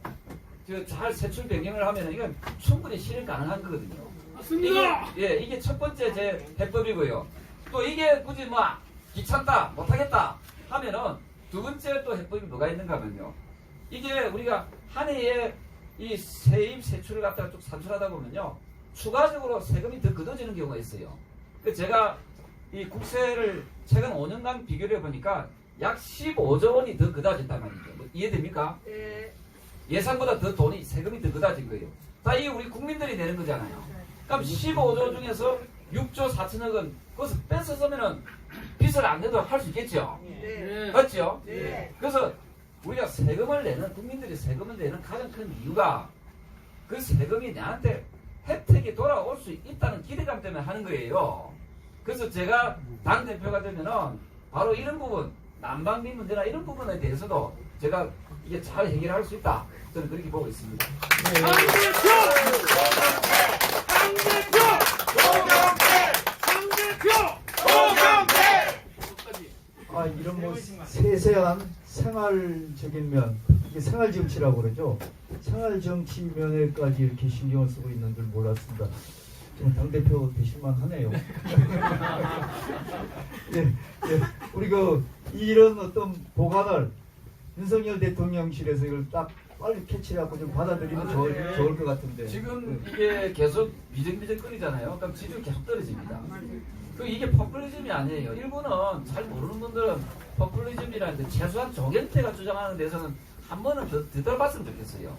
잘 세출 변경을 하면은 이건 충분히 실현 가능한 거거든요. 맞습니다. 이게 첫 번째 제 해법이고요. 또 이게 굳이 뭐 귀찮다, 못하겠다 하면은 두 번째 또 해법이 뭐가 있는가 하면요. 이게 우리가 한 해에 이 세입 세출을 갖다가 쭉 산출하다 보면요, 추가적으로 세금이 더 걷어지는 경우가 있어요. 제가 이 국세를 최근 5년간 비교를 해보니까 약 15조 원이 더 걷어진단 말이죠. 뭐 이해됩니까? 네. 예상보다 더 돈이, 세금이 더 걷어진 거예요. 다 이 우리 국민들이 내는 거잖아요. 그럼 15조 중에서 6조 4천억은 그것을 뺏어서면은 빚을 안 내도 할 수 있겠죠? 네. 맞죠? 네. 그래서 우리가 세금을 내는, 국민들이 세금을 내는 가장 큰 이유가 그 세금이 나한테 혜택이 돌아올 수 있다는 기대감 때문에 하는 거예요. 그래서 제가 당대표가 되면은 바로 이런 부분, 난방비 문제나 이런 부분에 대해서도 제가 이게 잘 해결할 수 있다. 저는 그렇게 보고 있습니다. 이런 뭐 세세한 생활적인 면, 이게 생활정치라고 그러죠. 생활정치 면에까지 이렇게 신경을 쓰고 있는 줄 몰랐습니다. 좀 당대표 되실만 하네요. 우리 이런 어떤 보관을 윤석열 대통령실에서 이걸 딱 빨리 캐치해갖고 좀 받아들이면 좋을 것 같은데. 지금 이게 계속 비정비정거리잖아요. 그럼 지지율 계속 떨어집니다. 이게 포퓰리즘이 아니에요. 일부는 잘 모르는 분들은 포퓰리즘이라는데 최소한 조경태가 주장하는 데서는 한 번은 더 들어봤으면 좋겠어요.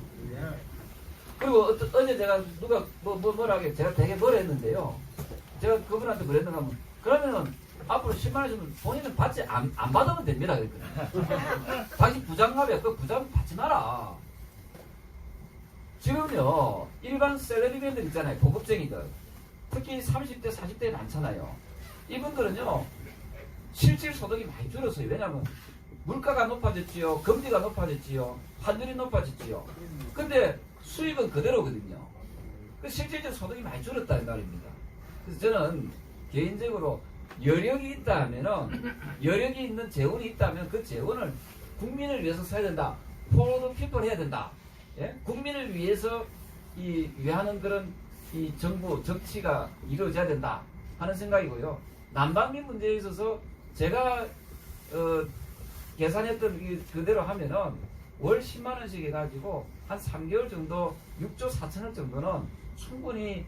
그리고 어제 제가 누가 뭐라 하게 제가 되게 뭐라 했는데요. 제가 그분한테 그랬는가 하면 그러면은 앞으로 10만원 주면 본인은 받지 안 받으면 됩니다. 그랬거든요. 당신 부장갑이야. 그 부장 받지 마라. 지금요 일반 셀러리맨들 있잖아요. 고급쟁이들. 특히 30대 40대 많잖아요. 이분들은요 실질 소득이 많이 줄었어요. 왜냐하면 물가가 높아졌지요, 금리가 높아졌지요, 환율이 높아졌지요. 근데 수입은 그대로거든요. 그 실질적 소득이 많이 줄었다는 말입니다. 그래서 저는 개인적으로 여력이 있다 하면은, 여력이 있는 재원이 있다면 그 재원을 국민을 위해서 써야 된다. For the people 해야 된다. 예? 국민을 위해서 위하는 그런 이 정부 정치가 이루어져야 된다 하는 생각이고요. 난방비 문제에 있어서 제가 계산했던 그대로 하면은 월 10만 원씩 해가지고 한 3개월 정도 6조 4천억 정도는 충분히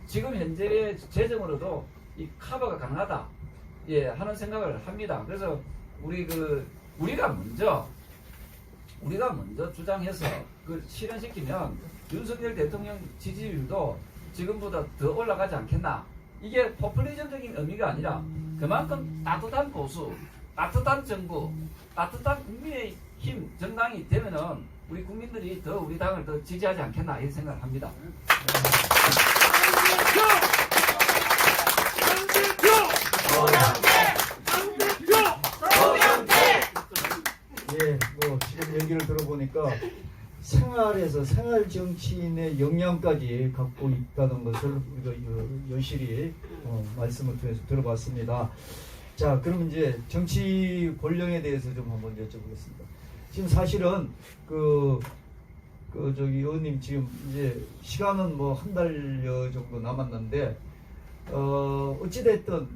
지금 현재의 재정으로도 이 커버가 가능하다 하는 생각을 합니다. 그래서 우리가 먼저 주장해서 그걸 실현시키면 윤석열 대통령 지지율도 지금보다 더 올라가지 않겠나. 이게 포퓰리즘적인 의미가 아니라 그만큼 따뜻한 보수, 따뜻한 정부, 따뜻한 국민의힘 정당이 되면은 우리 국민들이 더 우리 당을 더 지지하지 않겠나 이런 생각을 합니다. 지금 보니까 생활에서 생활 정치인의 역량까지 갖고 있다는 것을 우리가 여실히 말씀을 통해서 들어봤습니다. 자, 그럼 이제 정치 권력에 대해서 좀 한번 여쭤보겠습니다. 지금 사실은 저기 의원님 지금 이제 시간은 뭐 한 달여 정도 남았는데 어찌됐든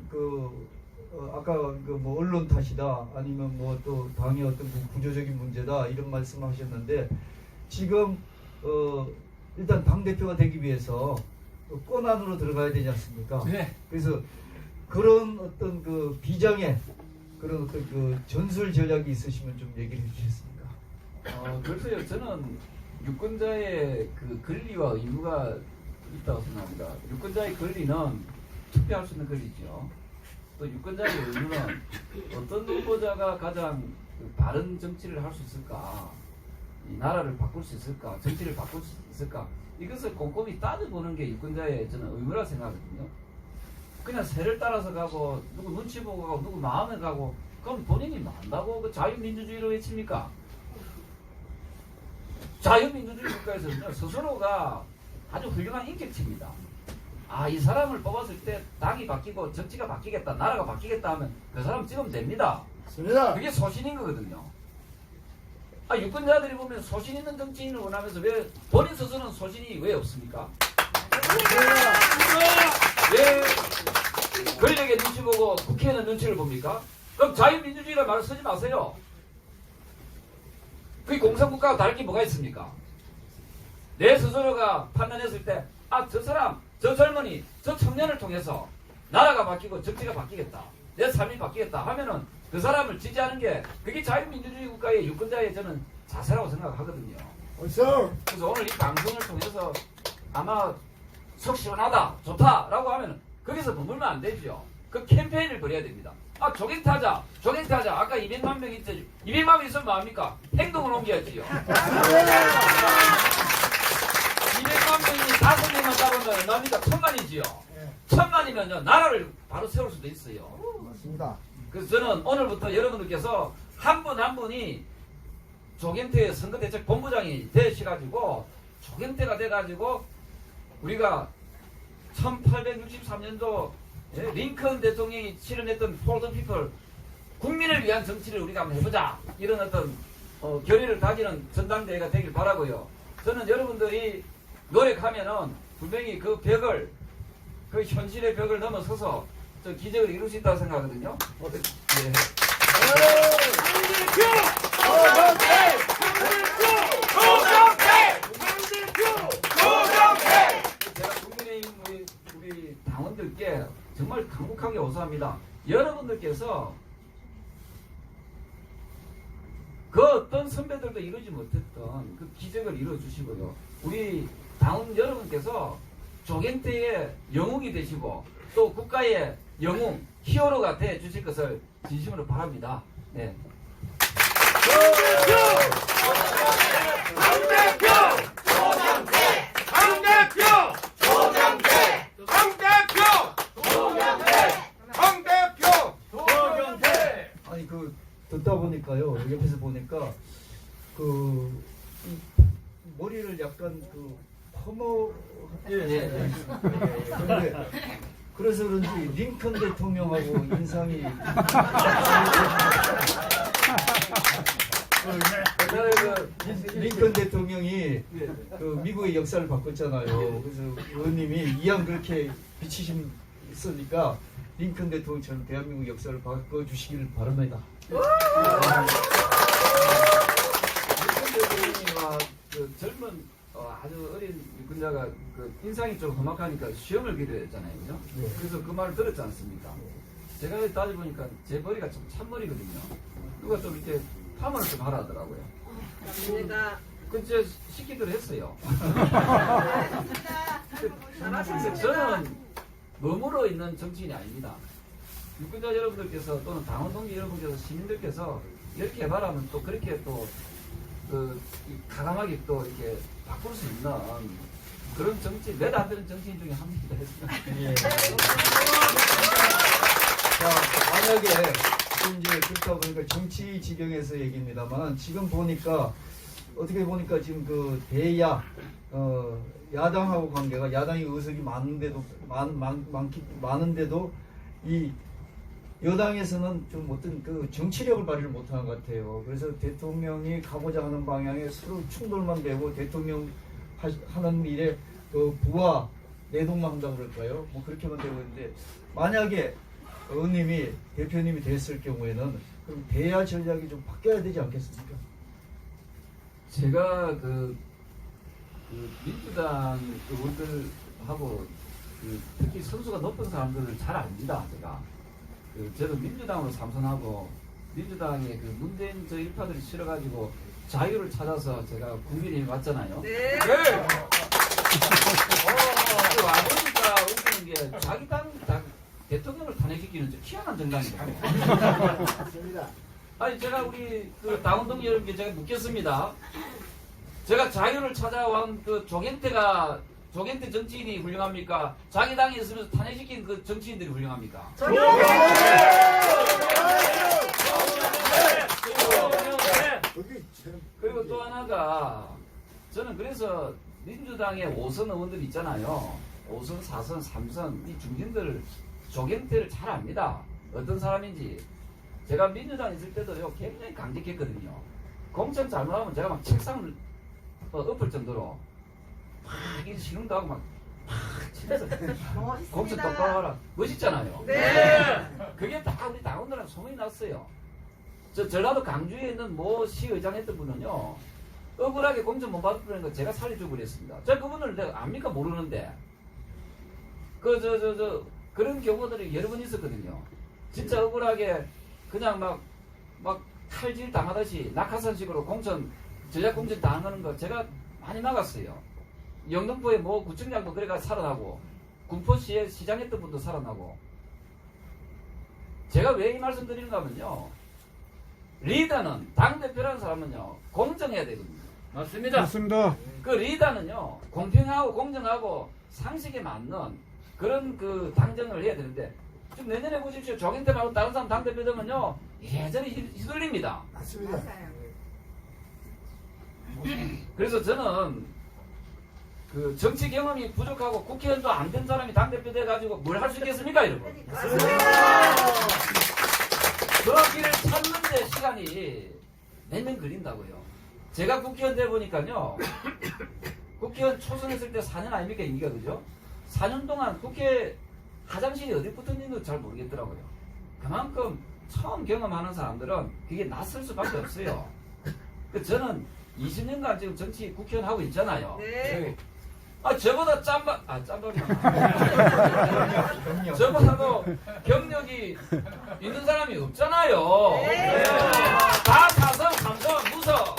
아까 뭐 언론 탓이다 아니면 뭐 또 당의 어떤 구조적인 문제다 이런 말씀하셨는데 지금 일단 당 대표가 되기 위해서 권한으로 들어가야 되지 않습니까? 네. 그래서 그런 어떤 비장의 그런 어떤 전술 전략이 있으시면 좀 얘기를 해주시겠습니까? 글쎄요, 저는 유권자의 권리와 의무가 있다고 생각합니다. 유권자의 권리는 투표할 수 있는 권리죠. 또 유권자의 의무는 어떤 후보자가 가장 바른 정치를 할 수 있을까, 이 나라를 바꿀 수 있을까, 정치를 바꿀 수 있을까, 이것을 꼼꼼히 따져보는 게 유권자의 저는 의무라 생각하거든요. 그냥 새를 따라서 가고 누구 눈치 보고 가고 누구 마음에 가고 그럼 본인이 만다고 자유민주주의로 외칩니까? 자유민주주의 국가에서는요, 스스로가 아주 훌륭한 인격체입니다. 이 사람을 뽑았을 때 당이 바뀌고 정치가 바뀌겠다, 나라가 바뀌겠다 하면 그 사람 찍으면 됩니다. 그게 소신인 거거든요. 유권자들이 보면 소신 있는 정치인을 원하면서 왜 본인 스스로는 소신이 왜 없습니까? 왜 권력에 눈치 보고 국회에는 눈치를 봅니까? 그럼 자유민주주의라는 말을 쓰지 마세요. 그게 공산국가와 다를 게 뭐가 있습니까? 내 스스로가 판단했을 때 저 사람, 저 젊은이, 저 청년을 통해서 나라가 바뀌고 정치가 바뀌겠다, 내 삶이 바뀌겠다 하면은 그 사람을 지지하는 게 그게 자유민주주의 국가의 유권자의 저는 자세라고 생각하거든요. 그래서 오늘 이 방송을 통해서 아마 속 시원하다, 좋다라고 하면은 거기서 머물면 안 되죠. 그 캠페인을 벌여야 됩니다. 조깅타자. 아까 200만 명 있죠. 200만 명 있으면 뭐합니까? 행동을 옮겨야지요. 200만 명이 5명만 따보면 얼마입니까? 1000만이지요. 1000만이면요, 나라를 바로 세울 수도 있어요. 맞습니다. 그래서 저는 오늘부터 여러분들께서 한 분 한 분이 조경태 선거대책본부장이 되셔가지고 조경태가 돼가지고 우리가 1863년도 링컨 대통령이 실현했던 폴더 피플, 국민을 위한 정치를 우리가 한번 해보자, 이런 어떤 결의를 가지는 전당대회가 되길 바라고요. 저는 여러분들이 노력하면은 분명히 그 벽을, 그 현실의 벽을 넘어서서 저 기적을 이룰 수 있다고 생각하거든요. 제가 국민의힘 우리 당원들께 정말 강력하게 호소합니다. 여러분들께서 그 어떤 선배들도 이루지 못했던 그 기적을 이루어 주시고요. 우리 당원 여러분께서 조경태의 영웅이 되시고 또 국가의 영웅, 히어로가 돼 주실 것을 진심으로 바랍니다. 네. 아니 듣다 보니까요, 옆에서 보니까 이 머리를 약간 그런데 그래서 그런지 링컨 대통령하고 인상이 링컨 대통령이 미국의 역사를 바꿨잖아요. 그래서 의원님이 이왕 그렇게 비치셨으니까 링컨 대통령처럼 대한민국 역사를 바꿔주시기를 바랍니다. 링컨 대통령과 젊은 아주 어린 유권자가 인상이 좀 험악하니까 시험을 기도했잖아요, 그죠? 그래서 그 말을 들었지 않습니까? 제가 따져보니까 제 머리가 좀 찬머리거든요. 누가 좀 이렇게 파마를 좀 하라 하더라고요. 그제 시키기로 했어요. 저는 머물러 있는 정치인이 아닙니다. 유권자 여러분들께서 또는 당원 동지 여러분께서 시민들께서 이렇게 해봐라면 또 그렇게 또 가감하게 또 이렇게 바꿀 수 있는 그런 정치, 매도 안 되는 정치인 중에 한 명이다 했습니다. 자, 만약에 지금 이제 그렇다 보니까 정치 지경에서 얘기입니다만 지금 보니까 어떻게 보니까 지금 그 대야 야당하고 관계가 야당이 의석이 많은데도 많은데도 이 여당에서는 좀 어떤 그 정치력을 발휘를 못하는 것 같아요. 그래서 대통령이 가고자 하는 방향에 서로 충돌만 되고 대통령 하는 일에 그 부하 내동만 한다고 그럴까요? 뭐 그렇게만 되고 있는데 만약에 의원님이 대표님이 됐을 경우에는 그럼 대야 전략이 좀 바뀌어야 되지 않겠습니까? 제가 그 민주당 의원들하고 특히 선수가 높은 사람들을 잘 압니다. 제가 저도 민주당으로 삼선하고 민주당의 그 문재인 저 일파들이 싫어가지고 자유를 찾아서 제가 국민의힘 왔잖아요. 네. 와보니까 웃기는 게 자기 당 대통령을 탄핵시키는 저 희한한 정당이거든요. 아니 제가 우리 그 당원동 여러분께 제가 묻겠습니다. 제가 자유를 찾아온 그 조경태 정치인이 훌륭합니까? 자기 당에 있으면서 탄핵시킨 그 정치인들이 훌륭합니까? 그리고 또 하나가 저는 그래서 민주당의 5선 의원들이 있잖아요. 5선, 4선, 3선 이 중진들 조경태를 잘 압니다. 어떤 사람인지. 제가 민주당에 있을 때도요 굉장히 강직했거든요. 공천 잘못하면 제가 막 책상을 엎을 정도로 막 이렇게 신음도 하고 막 치면서 공천 똑바로 하라. 멋있잖아요. 네. 그게 다 우리 당원들한테 소문이 났어요. 저 전라도 강주에 있는 모 시의장 했던 분은요 억울하게 공천 못 받았다는 거 제가 살려주고 그랬습니다. 제가 그분을 내가 압니까 모르는데 그런 경우들이 여러 번 있었거든요. 진짜 억울하게 그냥 막 칼질 당하듯이 낙하산식으로 전략 공천 당하는 거 제가 많이 나갔어요. 영등포에 뭐 구청장도 그래가 살아나고 군포시에 시장했던 분도 살아나고. 제가 왜 이 말씀 드리는가 하면요 리더는 당대표라는 사람은요 공정해야 되거든요. 맞습니다. 그 리더는요 공평하고 공정하고 상식에 맞는 그런 그 당정을 해야 되는데 좀 내년에 보십시오. 조경태 말고 다른 사람 당대표 되면요 예전에 휘둘립니다. 맞습니다. 그래서 저는 그 정치 경험이 부족하고 국회의원도 안 된 사람이 당대표 돼가지고 뭘 할 수 있겠습니까 여러분? 그렇기를 찾는데 시간이 몇 년 걸린다고요. 제가 국회의원 돼 보니까요 국회의원 초선했을 때 4년 아닙니까 임기가 그죠? 4년 동안 국회 화장실이 어디 붙었는지도 잘 모르겠더라고요. 그만큼 처음 경험하는 사람들은 그게 낯설 수밖에 없어요. 저는 20년간 지금 정치 국회의원 하고 있잖아요. 네. 저보다 저보다도 경력이 있는 사람이 없잖아요. 네. 다 사성, 삼성, 무석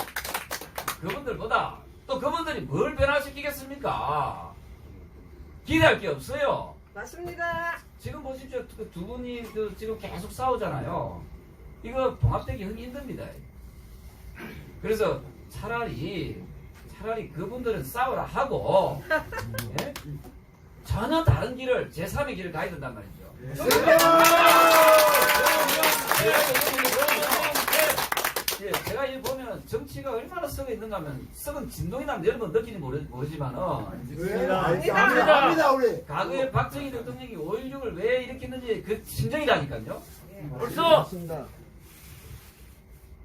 그분들보다 또 그분들이 뭘 변화시키겠습니까? 기대할 게 없어요. 맞습니다. 지금 보십시오. 그 두 분이 지금 계속 싸우잖아요. 이거 봉합되기 힘듭니다. 그래서 차라리 그분들은 싸우라 하고 예? 전혀 다른 길을 제3의 길을 가야 된단 말이죠. 예, 제가 이 보면 정치가 얼마나 썩어 있는가 하면 썩은 진동이나 여러분 느끼는지 모르지만은 압니다 우리. 과거에 박정희 대통령이 5.16을 왜 일으켰는지 그 심정이라니까요. 벌써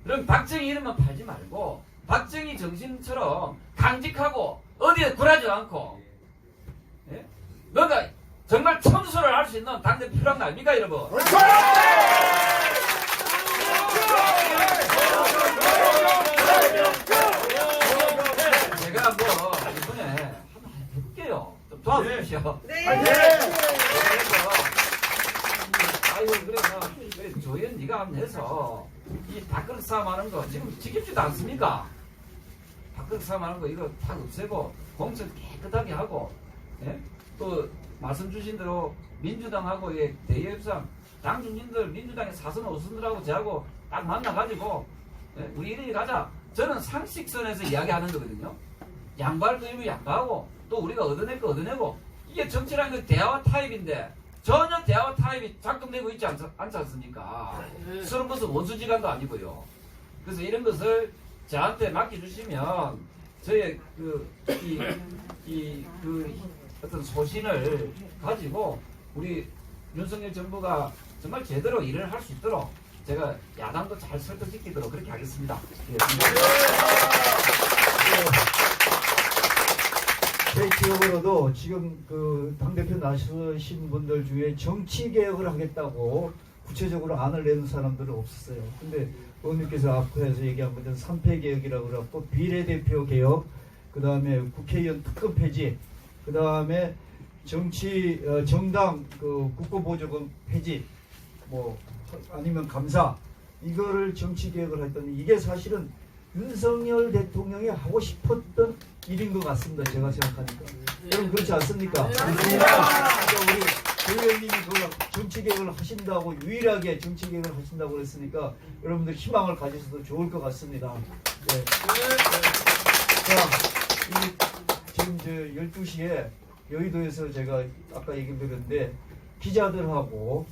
그럼 박정희 이름만 팔지 말고 박정희 정신처럼 강직하고 어디에 굴하지 않고 예? 뭔가 정말 청소를 할 수 있는 당대표 필요한 거 아닙니까 여러분? 제가 뭐 이번에 한번 해볼게요. 좀 도와주십시오. 네. 아이고 그래 조연 네가 한번 해서 이 밥그릇 싸움 하는 거 지금 지겹지도 않습니까? 밥그릇 싸움 하는 거 이거 다 없애고 공천 깨끗하게 하고 예? 또 말씀 주신 대로 민주당하고 대의협상 당 중진들 민주당의 4선 5선들하고 저하고 딱 만나가지고 예? 우리 이리 가자. 저는 상식선에서 이야기하는 거거든요. 양보할 거 일부 양보하고 또 우리가 얻어낼 거 얻어내고 이게 정치라는 건 대화와 타협인데 전혀 대화와 타협이 작동되고 있지 않지 않습니까? 서로 무슨 원수지간도 아니고요. 그래서 이런 것을 저한테 맡겨주시면 저의 어떤 소신을 가지고 우리 윤석열 정부가 정말 제대로 일을 할 수 있도록 제가 야당도 잘 설득시키도록 그렇게 하겠습니다. 예, 제 기억으로도 지금 그 당대표 나서신 분들 중에 정치 개혁을 하겠다고 구체적으로 안을 내는 사람들은 없었어요. 근데 의원님께서 앞에서 얘기한 것은 3패 개혁이라고 그러고 비례대표 개혁, 그 다음에 국회의원 특검 폐지, 그 다음에 정당 그 국고보조금 폐지, 뭐 아니면 감사, 이거를 정치 개혁을 했더니 이게 사실은 윤석열 대통령이 하고 싶었던 일인 것 같습니다. 제가 생각하니까. 여러분 그렇지 않습니까? 우리 의원님이 그 정치 개혁을 하신다고, 유일하게 정치 개혁을 하신다고 그랬으니까 여러분들 희망을 가지셔도 좋을 것 같습니다. 네. 자, 지금 12시에 여의도에서 제가 아까 얘기 드렸는데 기자들하고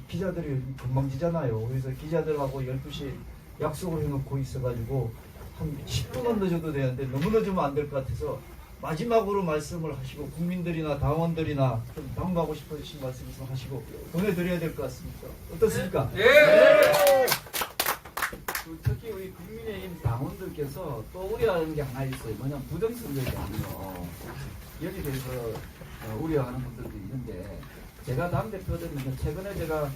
기자들이 건방지잖아요. 그래서 기자들하고 12시에 약속을 해놓고 있어가지고 한 10분은 늦어도 되는데 너무 늦으면 안 될 것 같아서 마지막으로 말씀을 하시고 국민들이나 당원들이나 좀 당부하고 싶으신 말씀 좀 하시고 보내드려야 될 것 같습니다. 어떻습니까? 네. 특히 우리 국민의힘 당원들께서 또 우려하는 게 하나 있어요. 뭐냐면 부정선거에 대해서 여기에 대해서 우려하는 분들도 있는데, 제가 당대표들은 최근에 제가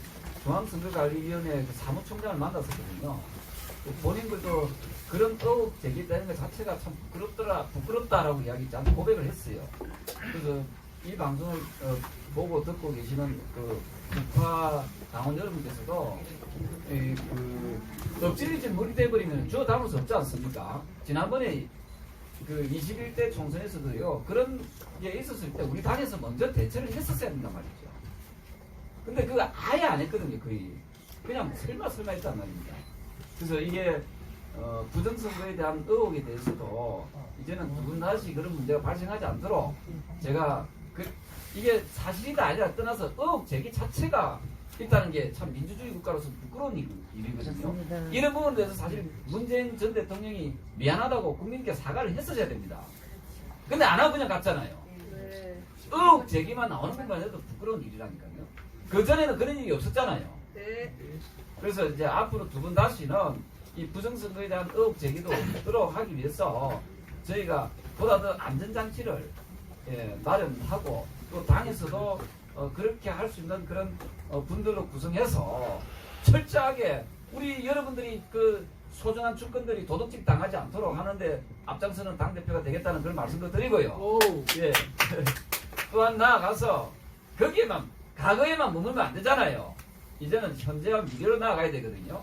중앙선거관리위원회 그 사무총장을 만났었거든요. 본인들도 그런 의혹 제기되는 것 자체가 참 부끄럽다라고 고백을 했어요. 그래서 이 방송을 보고 듣고 계시는 그 국파 당원 여러분께서도 엎질리지 물이 돼버리면 주워 담을 수 없지 않습니까? 지난번에 그 21대 총선에서도요, 그런 게 있었을 때 우리 당에서 먼저 대처를 했었어야 된단 말이죠. 근데 그거 아예 안 했거든요. 거의 그냥 설마 했단 말입니다. 그래서 이게 부정선거에 대한 의혹에 대해서도 이제는 두 분 다시 그런 문제가 발생하지 않도록 제가 이게 사실이다 아니라 떠나서 의혹 제기 자체가 있다는 게 참 민주주의 국가로서 부끄러운 일이거든요. 이런 부분에 대해서 사실 문재인 전 대통령이 미안하다고 국민께 사과를 했어야 됩니다. 근데 안 하고 그냥 갔잖아요. 의혹 제기만 나오는 것만 해도 부끄러운 일이라니까요. 그전에는 그런 일이 없었잖아요. 그래서 이제 앞으로 두 분 다시는 이 부정선거에 대한 의혹 제기도 없도록 하기 위해서 저희가 보다 더 안전장치를 마련하고 또 당에서도 그렇게 할 수 있는 그런 분들로 구성해서 철저하게 우리 여러분들이 그 소중한 주권들이 도둑질 당하지 않도록 하는데 앞장서는 당대표가 되겠다는 그런 말씀도 드리고요. 예. 또한 나아가서 거기에만 과거에만 머물면 안 되잖아요. 이제는 현재와 미래로 나아가야 되거든요.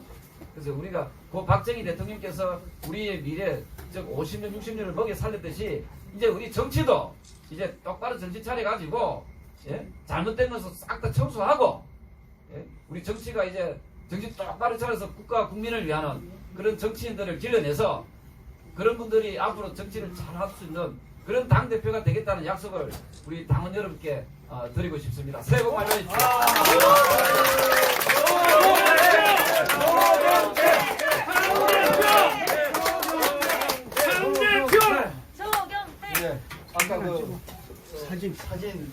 그래서 우리가 고 박정희 대통령께서 우리의 미래, 즉 50년, 60년을 먹여 살렸듯이 이제 우리 정치도 이제 똑바로 정신 차려가지고 잘못된 것을 싹 다 청소하고 우리 정치가 이제 정신 똑바로 차려서 국가와 국민을 위하는 그런 정치인들을 길러내서 그런 분들이 앞으로 정치를 잘 할 수 있는 그런 당대표가 되겠다는 약속을 우리 당원 여러분께 드리고 싶습니다. 새해 복 많이 받으십시오. 네, 아까 그 사진요.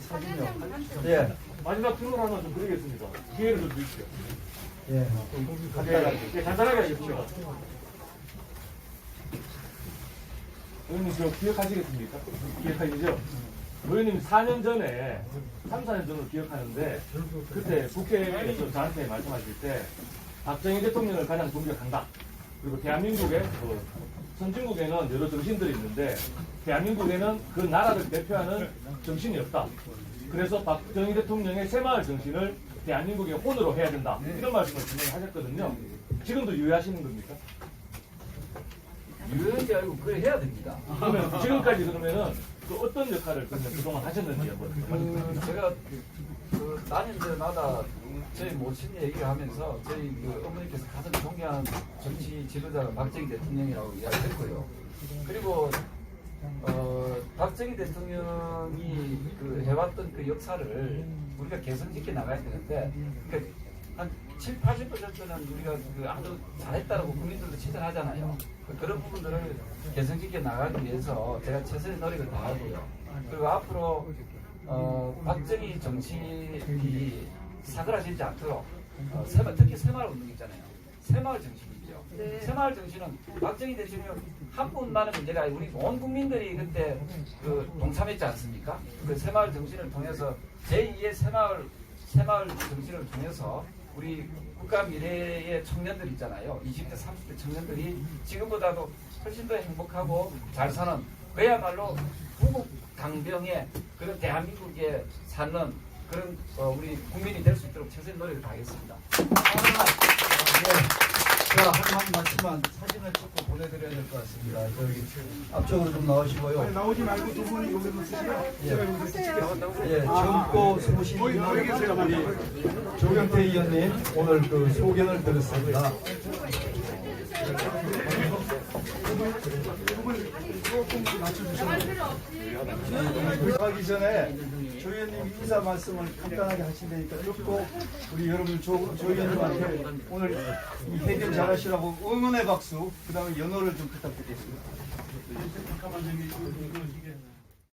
예, 마지막 표를 하나 좀 드리겠습니다. 기회를 좀 주십시오. 예. 네, 간단하게 하십시오. 의원님 저 기억하시겠습니까? 기억하시죠? 의원님 4년 전에 3, 4년 전으로 기억하는데 그때 국회에서 저한테 말씀하실 때 박정희 대통령을 가장 존경한다. 그리고 대한민국의 선진국에는 여러 정신들이 있는데 대한민국에는 그 나라를 대표하는 정신이 없다. 그래서 박정희 대통령의 새마을 정신을 대한민국의 혼으로 해야 된다. 이런 말씀을 분명히 하셨거든요. 지금도 유효하시는 겁니까? 유효한지 알고 그래 해야 됩니다. 그러면 지금까지 그러면은 그 어떤 역할을 그동안 하셨는지 한번 제가 그 다닐 때마다 저희 모친 얘기를 하면서 저희 그 어머니께서 가장 존경하는 정치 지도자가 박정희 대통령이라고 이야기했고요. 그리고 박정희 대통령이 그 해왔던 그 역사를 우리가 개선시켜 나가야 되는데 한 7, 80%는 우리가 그 아주 잘했다라고 국민들도 칭찬하잖아요. 그런 부분들을 개성있게 나가기 위해서 제가 최선의 노력을 다하고요. 그리고 앞으로 박정희 정신이 사그라지지 않도록 특히 새마을 운동 있잖아요. 새마을 정신이죠. 새마을 정신은 박정희 대통령 한 분만의 문제가 아니고 우리 온 국민들이 그때 그 동참했지 않습니까? 그 새마을 정신을 통해서 제2의 새마을 정신을 통해서 우리 국가 미래의 청년들 있잖아요. 20대, 30대 청년들이 지금보다도 훨씬 더 행복하고 잘 사는 그야말로 후국 강병의 그런 대한민국에 사는 그런 우리 국민이 될 수 있도록 최선의 노력을 다하겠습니다. 자, 한 말씀만 사진을 찍고 보내드려야 될 것 같습니다. 저기 앞쪽으로 좀 나오시고요. 나오지 말고 두 분이 여기서 쓰시면 제가 여기서 찍게요. 예, 젊고 스무신 우리 조경태 의원님 오늘 그 소견을 들었습니다. 하기 전에 조 의원님 인사 말씀을 간단하게 하신다니까 듣고 우리 여러분 조 의원님한테 오늘 이 해결 잘하시라고 응원의 박수, 그 다음에 연호를 좀 부탁드리겠습니다. 잠깐만 저기